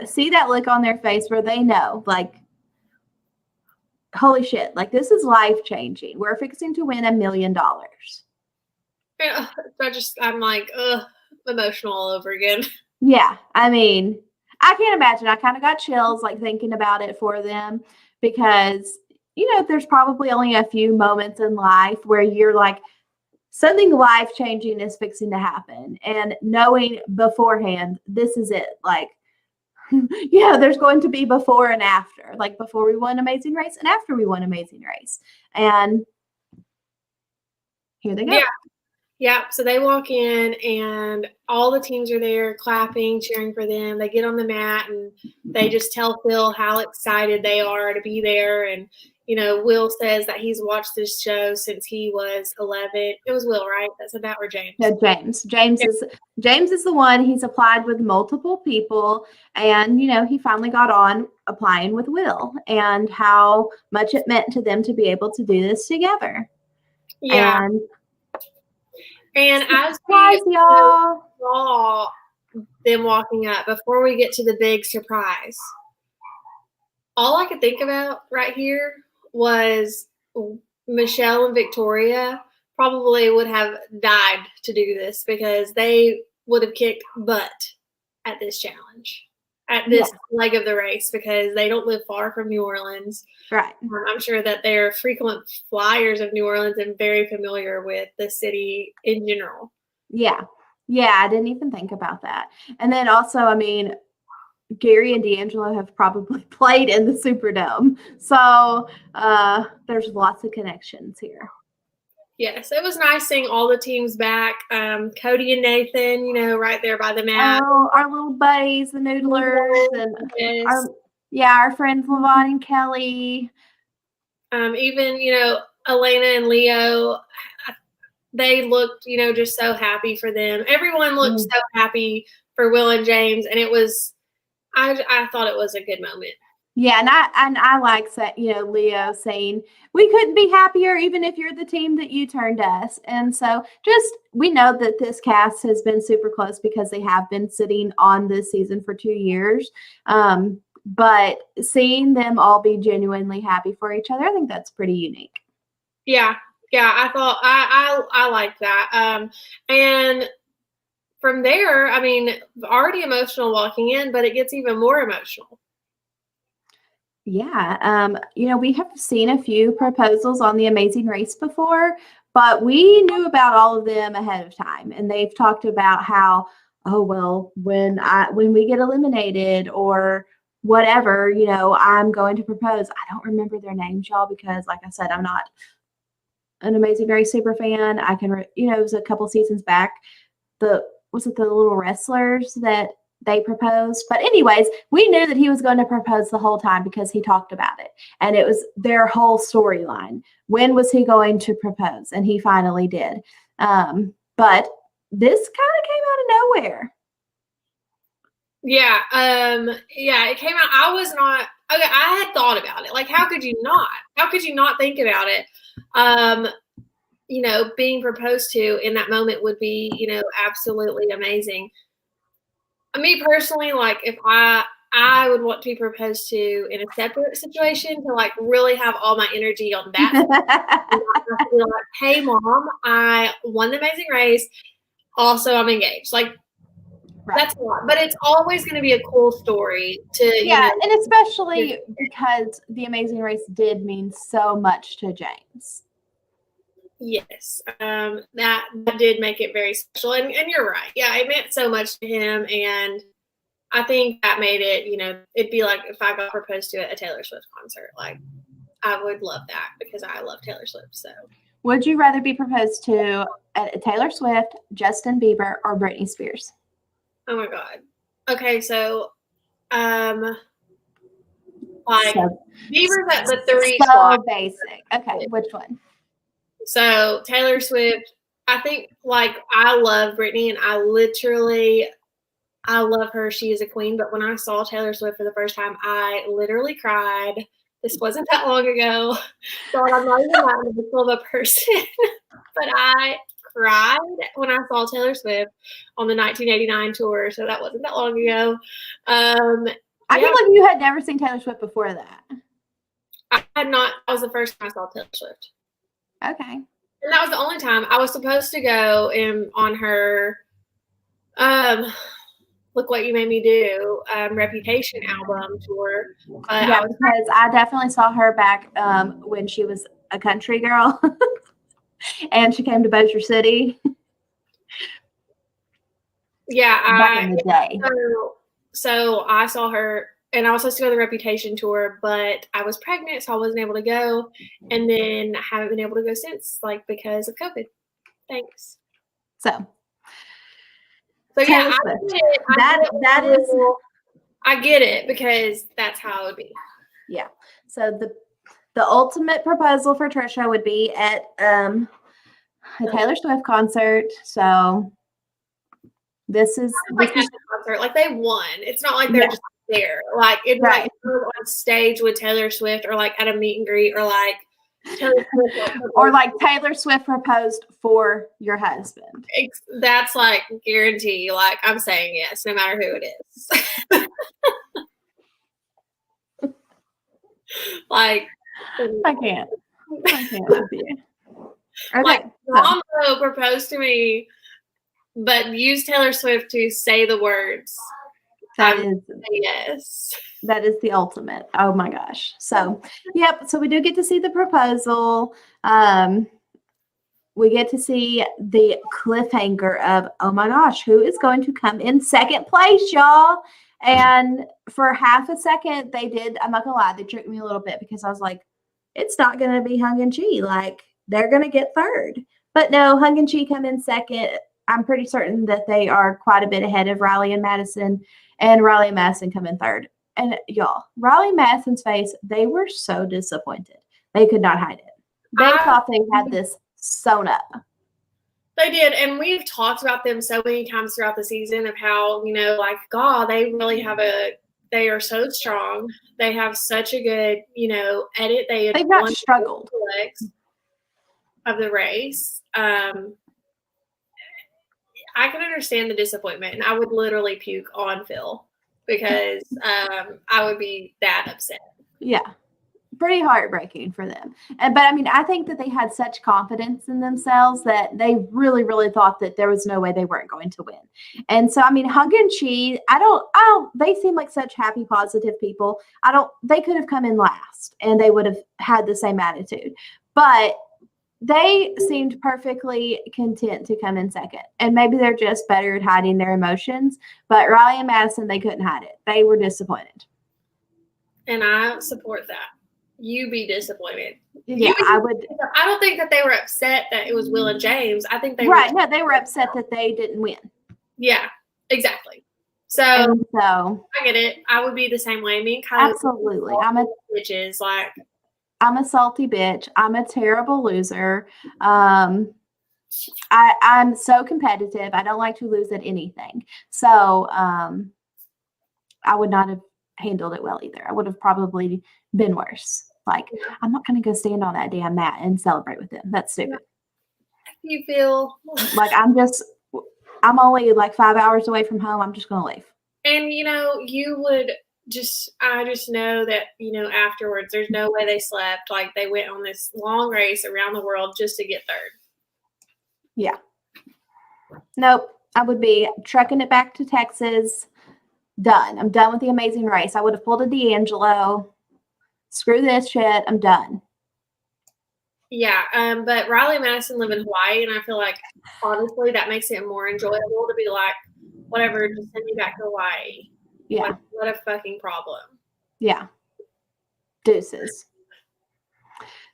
see that look on their face where they know, like, holy shit, like, this is life-changing. We're fixing to win $1 million. I'm like, ugh, emotional all over again. Yeah. I mean, I can't imagine. I kind of got chills, like, thinking about it for them because, there's probably only a few moments in life where you're like, something life-changing is fixing to happen. And knowing beforehand, this is it. Like, there's going to be before and after, like before we won Amazing Race and after we won Amazing Race. And here they go. Yeah. So they walk in and all the teams are there clapping, cheering for them. They get on the mat and they just tell Phil how excited they are to be there. And, Will says that he's watched this show since he was 11. It was Will, right? That said that, or James? No, James. James is the one. He's applied with multiple people, and he finally got on applying with Will, and how much it meant to them to be able to do this together. Yeah. And as we saw them walking up, before we get to the big surprise, all I could think about right here was Michelle and Victoria probably would have died to do this because they would have kicked butt at this challenge, at this leg of the race, because they don't live far from New Orleans. Right. I'm sure that they're frequent flyers of New Orleans and very familiar with the city in general. Yeah. Yeah, I didn't even think about that. And then also, I mean, Gary and D'Angelo have probably played in the Superdome. So there's lots of connections here. Yes, it was nice seeing all the teams back. Cody and Nathan, right there by the mat. Oh, our little buddies, the Noodlers, and our friends Levon and Kelly. Even, Elena and Leo, they looked, just so happy for them. Everyone looked so happy for Will and James, and it was, I thought it was a good moment. Yeah, and I like that, Leo saying, we couldn't be happier even if you're the team that you turned us. And so we know that this cast has been super close because they have been sitting on this season for 2 years. But seeing them all be genuinely happy for each other, I think that's pretty unique. Yeah, I thought I liked that. And from there, I mean, already emotional walking in, but it gets even more emotional. Yeah. We have seen a few proposals on The Amazing Race before, but we knew about all of them ahead of time. And they've talked about how, oh, well, when we get eliminated or whatever, I'm going to propose. I don't remember their names, y'all, because like I said, I'm not an Amazing Race super fan. I can, it was a couple seasons back. Was it the little wrestlers that they proposed? But anyways, we knew that he was going to propose the whole time because he talked about it. And it was their whole storyline. When was he going to propose? And he finally did. But this kind of came out of nowhere. Yeah. It came out. I was not, okay, I had thought about it. Like, how could you not? How could you not think about it? Being proposed to in that moment would be, absolutely amazing. Me personally, like, if I would want to be proposed to in a separate situation to, like, really have all my energy on that. Like, hey, Mom, I won the Amazing Race. Also, I'm engaged. Like, that's a lot. But it's always going to be a cool story to, and especially because the Amazing Race did mean so much to James. Yes, that did make it very special, and you're right. Yeah, it meant so much to him, and I think that made it. It'd be like if I got proposed to at a Taylor Swift concert. Like, I would love that because I love Taylor Swift. So, would you rather be proposed to at a Taylor Swift, Justin Bieber, or Britney Spears? Oh my God. Okay, so, Bieber's at the 3 spot. Basic. Okay, which one? So Taylor Swift, I think, like, I love Britney, and I literally I love her. She is a queen. But when I saw Taylor Swift for the first time, I literally cried. This wasn't that long ago. So I'm not even that wonderful of a person. But I cried when I saw Taylor Swift on the 1989 tour. So that wasn't that long ago. I feel like you had never seen Taylor Swift before that. I had not. That was the first time I saw Taylor Swift. Okay. And that was the only time. I was supposed to go on her Look What You Made Me Do Reputation album tour. Yeah, because I definitely saw her back when she was a country girl and she came to Bossier City. Yeah, back in the day. So I saw her, and I was supposed to go to the Reputation tour, but I was pregnant, so I wasn't able to go. And then I haven't been able to go since, like, because of COVID. Thanks. So yeah, I get it because that's how it would be. Yeah. So the ultimate proposal for Trisha would be at a Taylor Swift concert. So this is like a concert. Like they won. It's not like they're just there. Like it's like on stage with Taylor Swift, or like at a meet and greet, or like Taylor Swift or like Taylor Swift proposed for your husband. That's like guarantee. Like I'm saying yes, no matter who it is. Like I can't with you. Okay, like Mambo proposed to me, but use Taylor Swift to say the words. Yes. That is the ultimate. Oh my gosh. So, yep. So we do get to see the proposal. We get to see the cliffhanger of, oh my gosh, who is going to come in second place, y'all? And for half a second, they did. I'm not gonna lie, they tricked me a little bit because I was like, it's not gonna be Hung and Chi. Like they're gonna get third. But no, Hung and Chi come in second. I'm pretty certain that they are quite a bit ahead of Riley and Madison. And Riley and Madison come in third. And y'all, Riley and Madison's face, they were so disappointed. They could not hide it. They thought they had this sewn up. They did. And we've talked about them so many times throughout the season of how, like, God, they really have they are so strong. They have such a good, edit. They've not struggled of the race. I can understand the disappointment, and I would literally puke on Phil because I would be that upset. Yeah, pretty heartbreaking for them. But I mean, I think that they had such confidence in themselves that they really, really thought that there was no way they weren't going to win. And so, I mean, Hung and Chi, they seem like such happy, positive people. They could have come in last and they would have had the same attitude, but they seemed perfectly content to come in second. And maybe they're just better at hiding their emotions. But Riley and Madison, they couldn't hide it. They were disappointed. And I support that. You be disappointed. Yeah, I would. I don't think that they were upset that it was Will and James. I think they No, they were upset that they didn't win. Yeah, exactly. So I get it. I would be the same way. Me and Kylie. Absolutely. I'm a salty bitch. I'm a terrible loser. I'm so competitive. I don't like to lose at anything. So I would not have handled it well either. I would have probably been worse. Like, I'm not going to go stand on that damn mat and celebrate with them. That's stupid. You feel like I'm only like 5 hours away from home. I'm just going to leave. And, you would I just know that, afterwards, there's no way they slept. Like, they went on this long race around the world just to get third. Yeah. Nope. I would be trucking it back to Texas. Done. I'm done with the Amazing Race. I would have pulled a D'Angelo. Screw this shit. I'm done. Yeah. But Riley and Madison live in Hawaii, and I feel like, honestly, that makes it more enjoyable to be like, whatever, just send me back to Hawaii. Yeah. Like, what a fucking problem. Yeah. Deuces.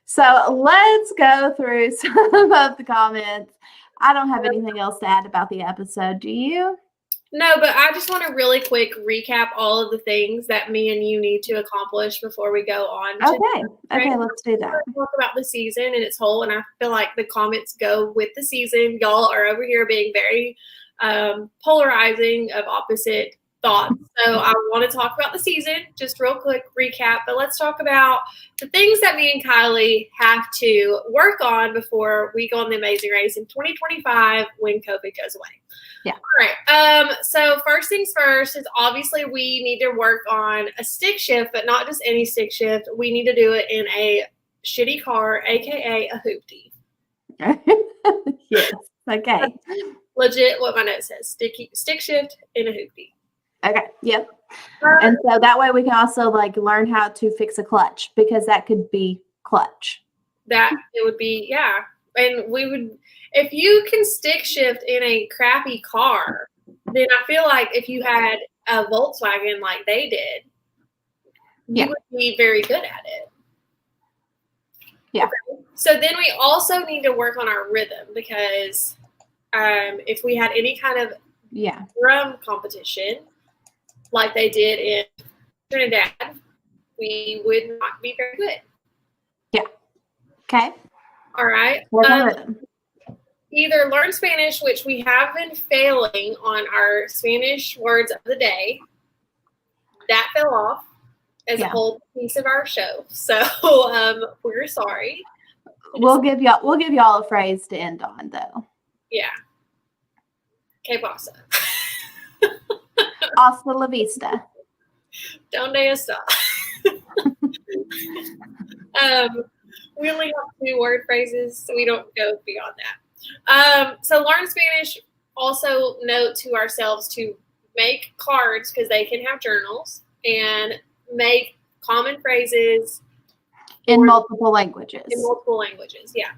So let's go through some of the comments. I don't have anything else to add about the episode. Do you? No, but I just want to really quick recap all of the things that me and you need to accomplish before we go on. Okay, let's do that. Talk about the season and its whole, and I feel like the comments go with the season. Y'all are over here being very polarizing of opposite thoughts. So I want to talk about the season, just real quick recap, but let's talk about the things that me and Kylie have to work on before we go on the Amazing Race in 2025 when COVID goes away. Yeah. All right. So first things first is obviously we need to work on a stick shift, but not just any stick shift. We need to do it in a shitty car, aka a hoopty. Yes. Okay. Legit what my note says. Stick shift in a hoopty. Okay. Yep. And so that way we can also like learn how to fix a clutch, because that could be clutch. That it would be, yeah. And we would, if you can stick shift in a crappy car, then I feel like if you had a Volkswagen like they did, you would be very good at it. Yeah. Okay. So then we also need to work on our rhythm, because if we had any kind of drum competition like they did in Trinidad, we would not be very good. Yeah. Okay. All right. Either learn Spanish, which we have been failing on our Spanish words of the day. That fell off as a whole piece of our show. So we're sorry. We'll give y'all a phrase to end on, though. Yeah. Que pasa? Hasta la vista. Donde está? We only have 2 word phrases, so we don't go beyond that. So learn Spanish. Also note to ourselves to make cards, because they can have journals, and make common phrases in multiple languages. Yeah.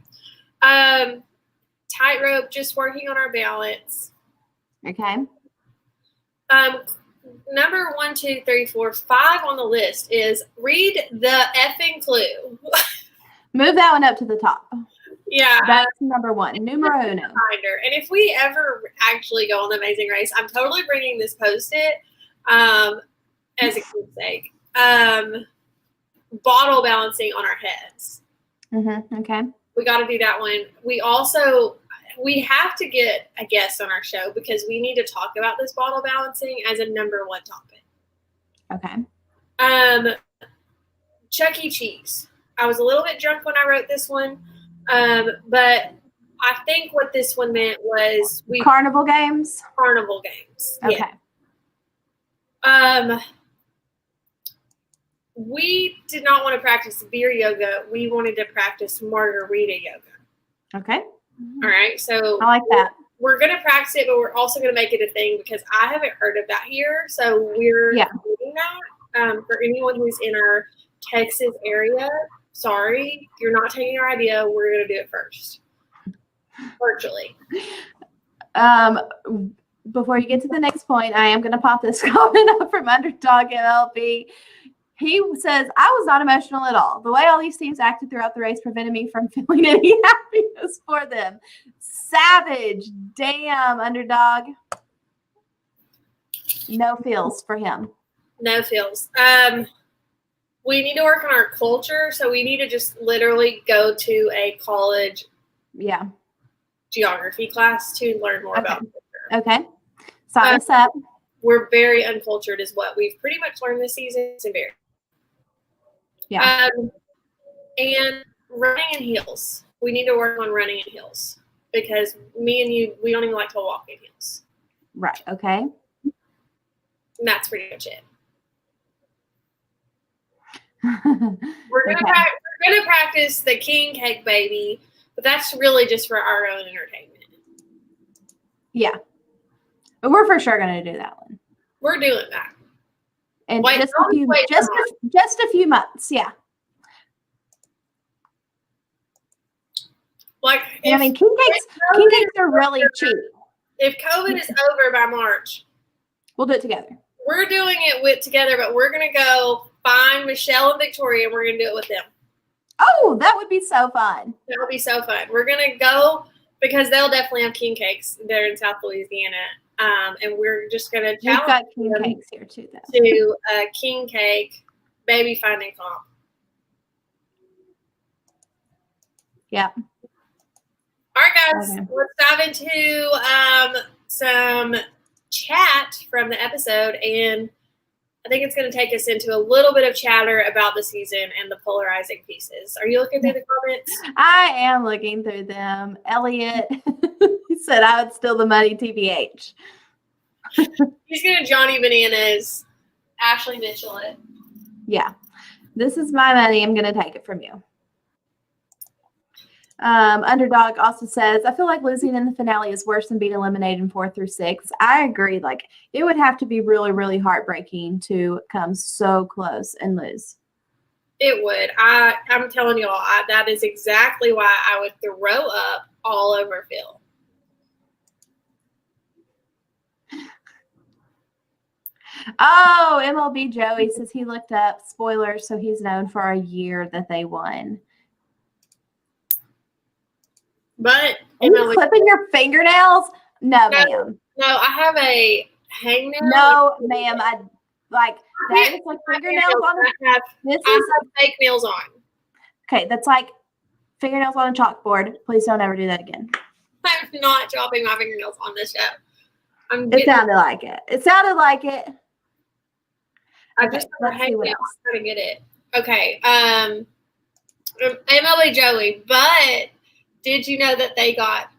Tightrope, just working on our balance. Okay. Number 1, 2, 3, 4, 5 on the list is read the effing clue. Move that one up to the top. Yeah. That's number 1. Numero uno. And if we ever actually go on the Amazing Race, I'm totally bringing this Post-it as a keepsake. Bottle balancing on our heads. Mm-hmm. Okay. We got to do that one. We have to get a guest on our show, because we need to talk about this bottle balancing as a number 1 topic. Okay. Chuck E. Cheese. I was a little bit drunk when I wrote this one, but I think what this one meant was carnival games. Carnival games. Okay. Yeah. We did not want to practice beer yoga. We wanted to practice margarita yoga. Okay. All right. So I like that. We're going to practice it, but we're also going to make it a thing, because I haven't heard of that here. So we're doing that. For anyone who's in our Texas area, sorry, you're not taking our idea. We're going to do it first. Virtually. Before you get to the next point, I am going to pop this comment up from Underdog MLB. He says, I was not emotional at all. The way all these teams acted throughout the race prevented me from feeling any happiness for them. Savage. Damn, Underdog. No feels for him. No feels. We need to work on our culture, so we need to just literally go to a college geography class to learn more about culture. Okay. Sign us up. We're very uncultured is what we've pretty much learned this season. It's embarrassing. Yeah. And running in heels. We need to work on running in heels, because me and you, we don't even like to walk in heels. Right. Okay. And that's pretty much it. We're gonna practice the king cake baby, but that's really just for our own entertainment. Yeah. But we're for sure gonna do that one. We're doing that. And just a few months, yeah. Like, I mean, king cakes are really cheap. If COVID is over by March, we'll do it together. We're doing it together, but we're gonna go find Michelle and Victoria, and we're gonna do it with them. Oh, that would be so fun. That would be so fun. We're gonna go, because they'll definitely have king cakes there in South Louisiana. And we're just going to challenge We've got king cakes here too, though. To a king cake baby finding comp. Yeah. All right, guys. Okay. Let's dive into some chat from the episode, and I think it's going to take us into a little bit of chatter about the season and the polarizing pieces. Are you looking through the comments? I am looking through them. Elliot, he said I would steal the money, TBH. He's going to Johnny Bananas, Ashley Mitchell it. Yeah. This is my money. I'm going to take it from you. Underdog also says, I feel like losing in the finale is worse than being eliminated in 4 through 6. I agree. Like, it would have to be really, really heartbreaking to come so close and lose. It would. I'm telling y'all, that is exactly why I would throw up all over Phil. Oh, MLB Joey says he looked up spoilers, so he's known for a year that they won. But are you clipping your fingernails? No, ma'am. No, I have a hangnail. No, ma'am. I like that is like fingernails on I have fake nails on. Okay, that's like fingernails on a chalkboard. Please don't ever do that again. I'm not dropping my fingernails on this show. It sounded like it. It sounded like it. I just trying to get it. Okay. MLB Joey, but did you know that they got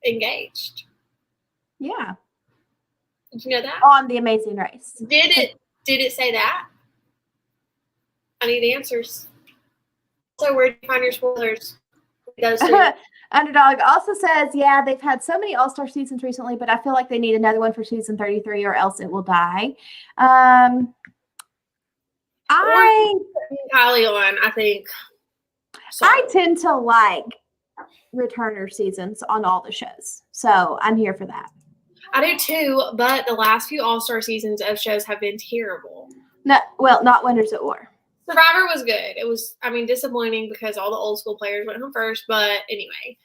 engaged? Yeah. Did you know that? On The Amazing Race. Did it say that? I need answers. So where do you find your spoilers? Those two. Underdog also says, yeah, they've had so many All-Star seasons recently, but I feel like they need another one for season 33 or else it will die. Kylie on, I think. So. I tend to like returner seasons on all the shows. So I'm here for that. I do too, but the last few All-Star seasons of shows have been terrible. No, well, not Winners at War. Survivor was good. It was, disappointing because all the old school players went home first, but anyway.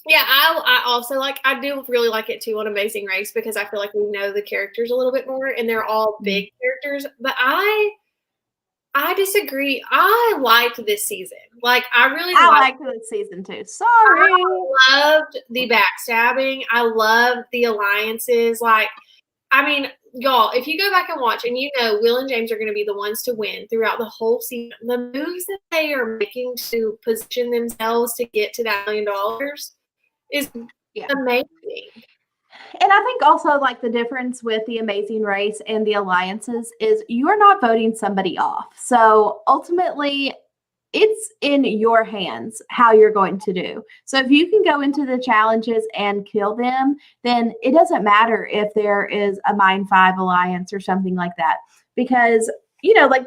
Yeah, I also I do really like it too on Amazing Race because I feel like we know the characters a little bit more and they're all big characters, but I disagree. I liked this season. I liked this season too. Sorry. I loved the backstabbing. I loved the alliances. Y'all, if you go back and watch and Will and James are going to be the ones to win throughout the whole season, the moves that they are making to position themselves to get to that $1 million is amazing. And I think also the difference with the Amazing Race and the alliances is you are not voting somebody off. So ultimately it's in your hands how you're going to do. So if you can go into the challenges and kill them, then it doesn't matter if there is a Mine 5 alliance or something like that. Because,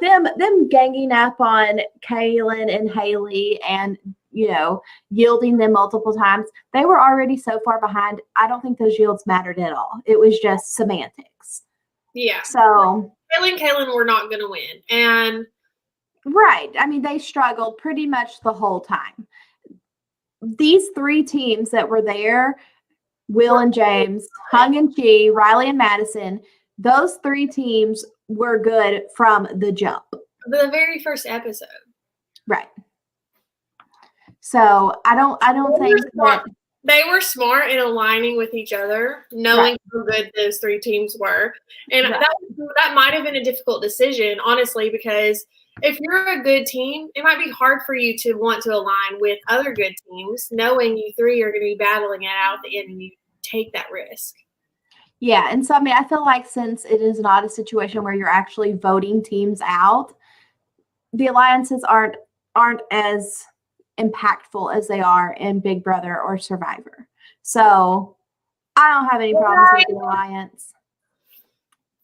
them ganging up on Kaylin and Haley and yielding them multiple times, they were already so far behind. I don't think those yields mattered at all. It was just semantics. Yeah. So Haley and Kaylin were not going to win. And right. They struggled pretty much the whole time. These 3 teams that were there, Will and James, Hung and Chi, Riley and Madison, those 3 teams were good from the jump. The very first episode. Right. So I don't think that they were smart in aligning with each other, knowing how good those 3 teams were. And that might have been a difficult decision, honestly, because if you're a good team, it might be hard for you to want to align with other good teams, knowing you 3 are going to be battling it out at the end and you take that risk. Yeah. And so, I feel like since it is not a situation where you're actually voting teams out, the alliances aren't as impactful as they are in Big Brother or Survivor. So I don't have any problems with the alliance.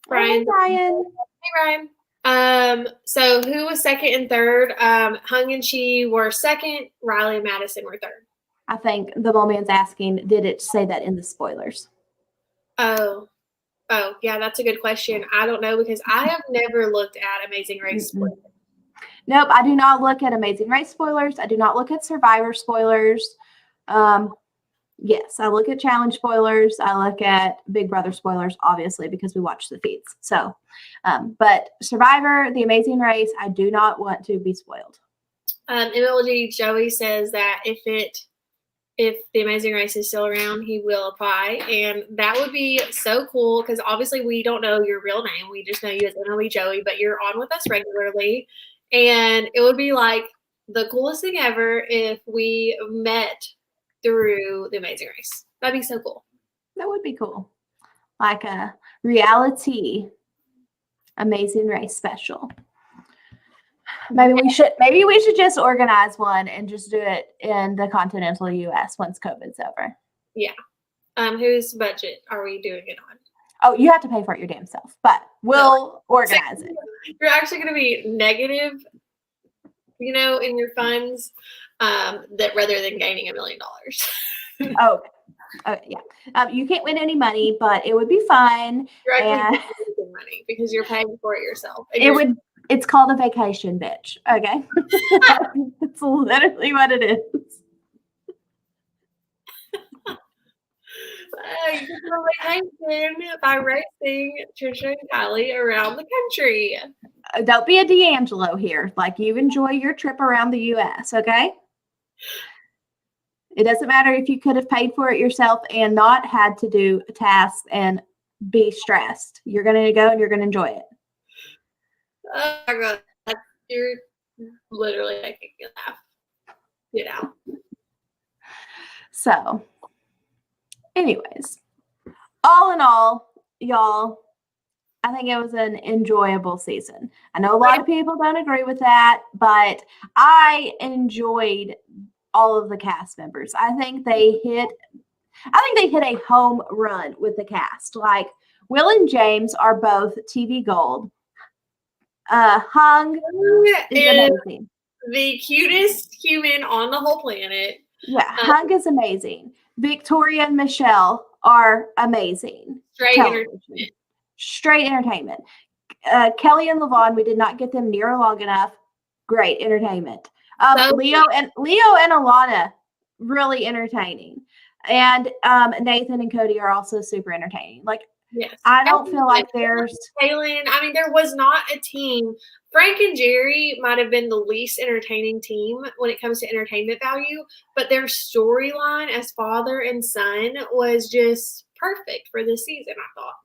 Brian. Hey, Brian. Hey, Brian. So who was second and third? Hung and Chi were second. Riley and Madison were third. I think the Bowman's asking, did it say that in the spoilers? Oh, yeah, that's a good question. I don't know because I have never looked at Amazing Race spoilers. Nope, I do not look at Amazing Race spoilers. I do not look at Survivor spoilers. Yes, I look at Challenge spoilers. I look at Big Brother spoilers, obviously, because we watch the feeds. So, but Survivor, The Amazing Race, I do not want to be spoiled. MLG Joey says that if if the Amazing Race is still around, he will apply. And that would be so cool because obviously we don't know your real name. We just know you as Emily Joey, but you're on with us regularly. And it would be like the coolest thing ever if we met through the Amazing Race. That'd be so cool. That would be cool. Like a reality Amazing Race special. Maybe we should just organize one and just do it in the continental US once COVID's over. Yeah. Whose budget are we doing it on? Oh, you have to pay for it your damn self, but we'll organize it. You're actually going to be negative, in your funds, that rather than gaining $1 million. Oh, yeah. You can't win any money, but it would be fun. You're actually losing money because you're paying for it yourself. It's called a vacation, bitch. Okay. That's literally what it is. You can go on vacation by racing Trisha and Kiley around the country. Don't be a D'Angelo here. Like, you enjoy your trip around the U.S., okay? It doesn't matter if you could have paid for it yourself and not had to do a task and be stressed. You're going to go and you're going to enjoy it. Oh my God. You're literally making me laugh. So, anyways, all in all, y'all, I think it was an enjoyable season. I know a lot of people don't agree with that, but I enjoyed all of the cast members. I think they hit a home run with the cast. Like, Will and James are both TV gold. Hung is amazing. The cutest human on the whole planet. Yeah, Hung is amazing. Victoria and Michelle are amazing. Straight entertainment. Kelly and Levon, we did not get them near long enough. Great entertainment. Leo and Alana, really entertaining. And Nathan and Cody are also super entertaining. Like, yes. I don't feel like there's Kaylin. I mean, there was not a team. Frank and Jerry might have been the least entertaining team when it comes to entertainment value, but their storyline as father and son was just perfect for this season, I thought.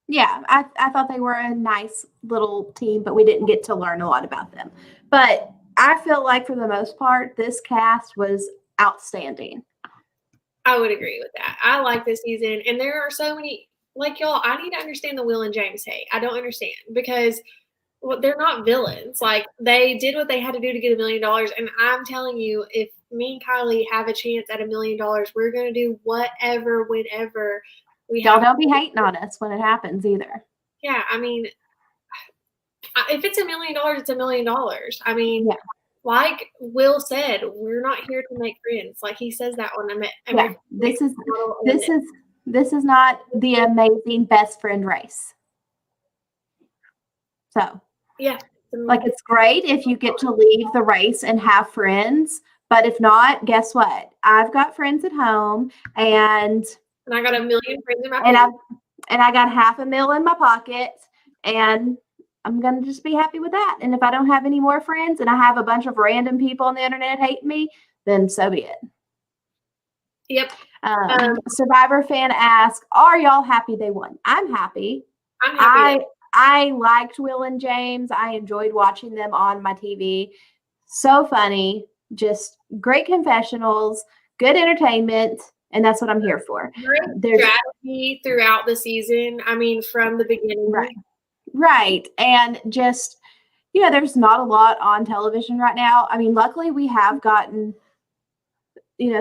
Yeah, I thought they were a nice little team, but we didn't get to learn a lot about them. But I feel like for the most part, this cast was outstanding. I would agree with that. I like this season, and there are so many. Like, y'all, I need to understand the Will and James hate. I don't understand because they're not villains. Like, they did what they had to do to get $1 million. And I'm telling you, if me and Kiley have a chance at $1 million, we're going to do whatever, whenever we have. Y'all don't be hating on us when it happens either. Yeah. I mean, if it's $1 million, it's $1 million. I mean, yeah. Like Will said, we're not here to make friends. Like he says that one. This is not the amazing best friend race. So, yeah. Like, it's great if you get to leave the race and have friends. But if not, guess what? I've got friends at home and I got 1 million friends in my pocket. And I got $500,000 in my pocket, and I'm going to just be happy with that. And if I don't have any more friends and I have a bunch of random people on the internet hating me, then so be it. Yep. Survivor fan asked, are y'all happy they won? I'm happy. I'm happy. I liked Will and James. I enjoyed watching them on my TV. So funny. Just great confessionals, good entertainment, and that's what I'm here for. Great strategy throughout the season. I mean, from the beginning. Right. And just, there's not a lot on television right now. I mean, luckily we have gotten,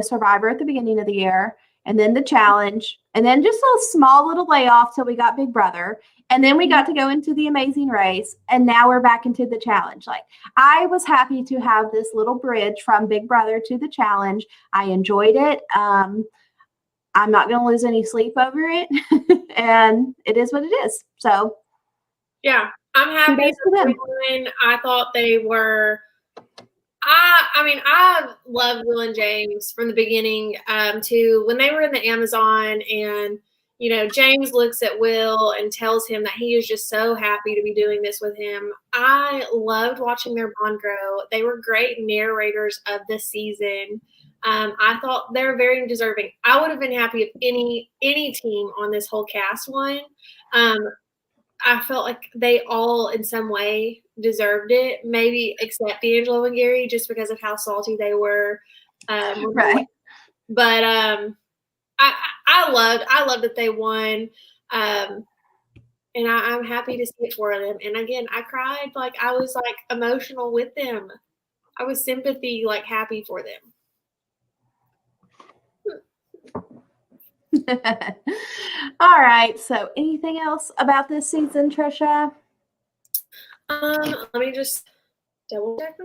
Survivor at the beginning of the year, and then the challenge, and then just a small little layoff till we got Big Brother. And then we got to go into the Amazing Race, and now we're back into the challenge. Like, I was happy to have this little bridge from Big Brother to the challenge. I enjoyed it. I'm not going to lose any sleep over it, and it is what it is. So, yeah, I'm happy for them. I thought they were. I loved Will and James from the beginning to when they were in the Amazon, and James looks at Will and tells him that he is just so happy to be doing this with him. I loved watching their bond grow. They were great narrators of the season. I thought they were very deserving. I would have been happy if any team on this whole cast won. I felt like they all in some way deserved it, maybe except D'Angelo and Gary, just because of how salty they were. Right. But I loved that they won. And I'm happy to see it for them. And again, I cried, like I was like emotional with them. I was sympathy, like happy for them. All right. So anything else about this season, Trisha? Let me just double check.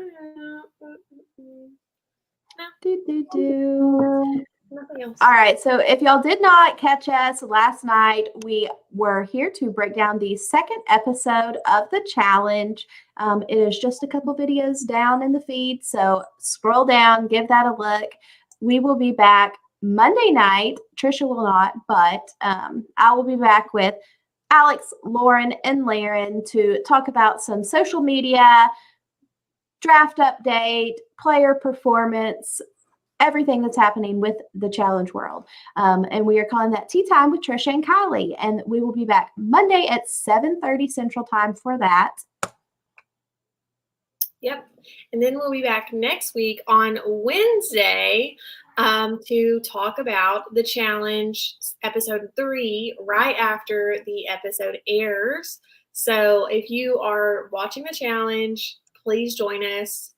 Nothing else. All right. So if y'all did not catch us last night, we were here to break down the second episode of the challenge. It is just a couple videos down in the feed. So scroll down, give that a look. We will be back Monday night. Trisha will not, but I will be back with Alex, Lauren, and Laren to talk about some social media, draft update, player performance, everything that's happening with the challenge world. And we are calling that Tea Time with Trisha and Kylie. And we will be back Monday at 7:30 Central Time for that. Yep. And then we'll be back next week on Wednesday to talk about the challenge episode 3 right after the episode airs. So if you are watching the challenge, please join us.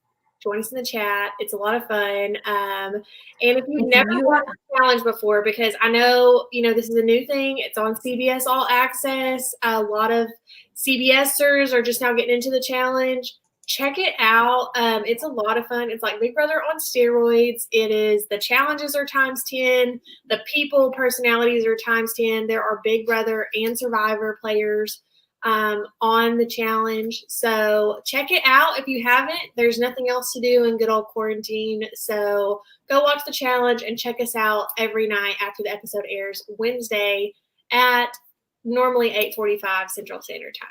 Join us in the chat. It's a lot of fun. And if you've never watched the challenge before, because I know, this is a new thing. It's on CBS All Access. A lot of CBSers are just now getting into the challenge. Check it out. It's a lot of fun. It's like Big Brother on steroids. The challenges are times 10. The people personalities are times 10. There are Big Brother and Survivor players on the challenge. So check it out if you haven't. There's nothing else to do in good old quarantine. So go watch the challenge and check us out every night after the episode airs Wednesday at normally 8:45 Central Standard Time.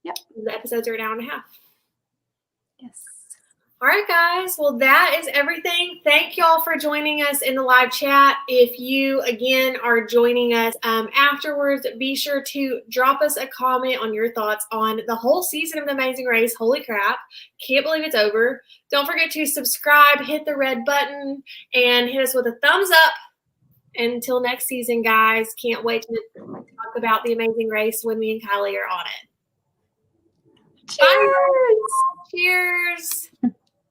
Yep. The episodes are an hour and a half. Yes. All right, guys. Well, that is everything. Thank y'all for joining us in the live chat. If you, again, are joining us afterwards, be sure to drop us a comment on your thoughts on the whole season of The Amazing Race. Holy crap. Can't believe it's over. Don't forget to subscribe, hit the red button, and hit us with a thumbs up. Until next season, guys. Can't wait to talk about The Amazing Race when me and Kylie are on it. Cheers! Bye. Cheers.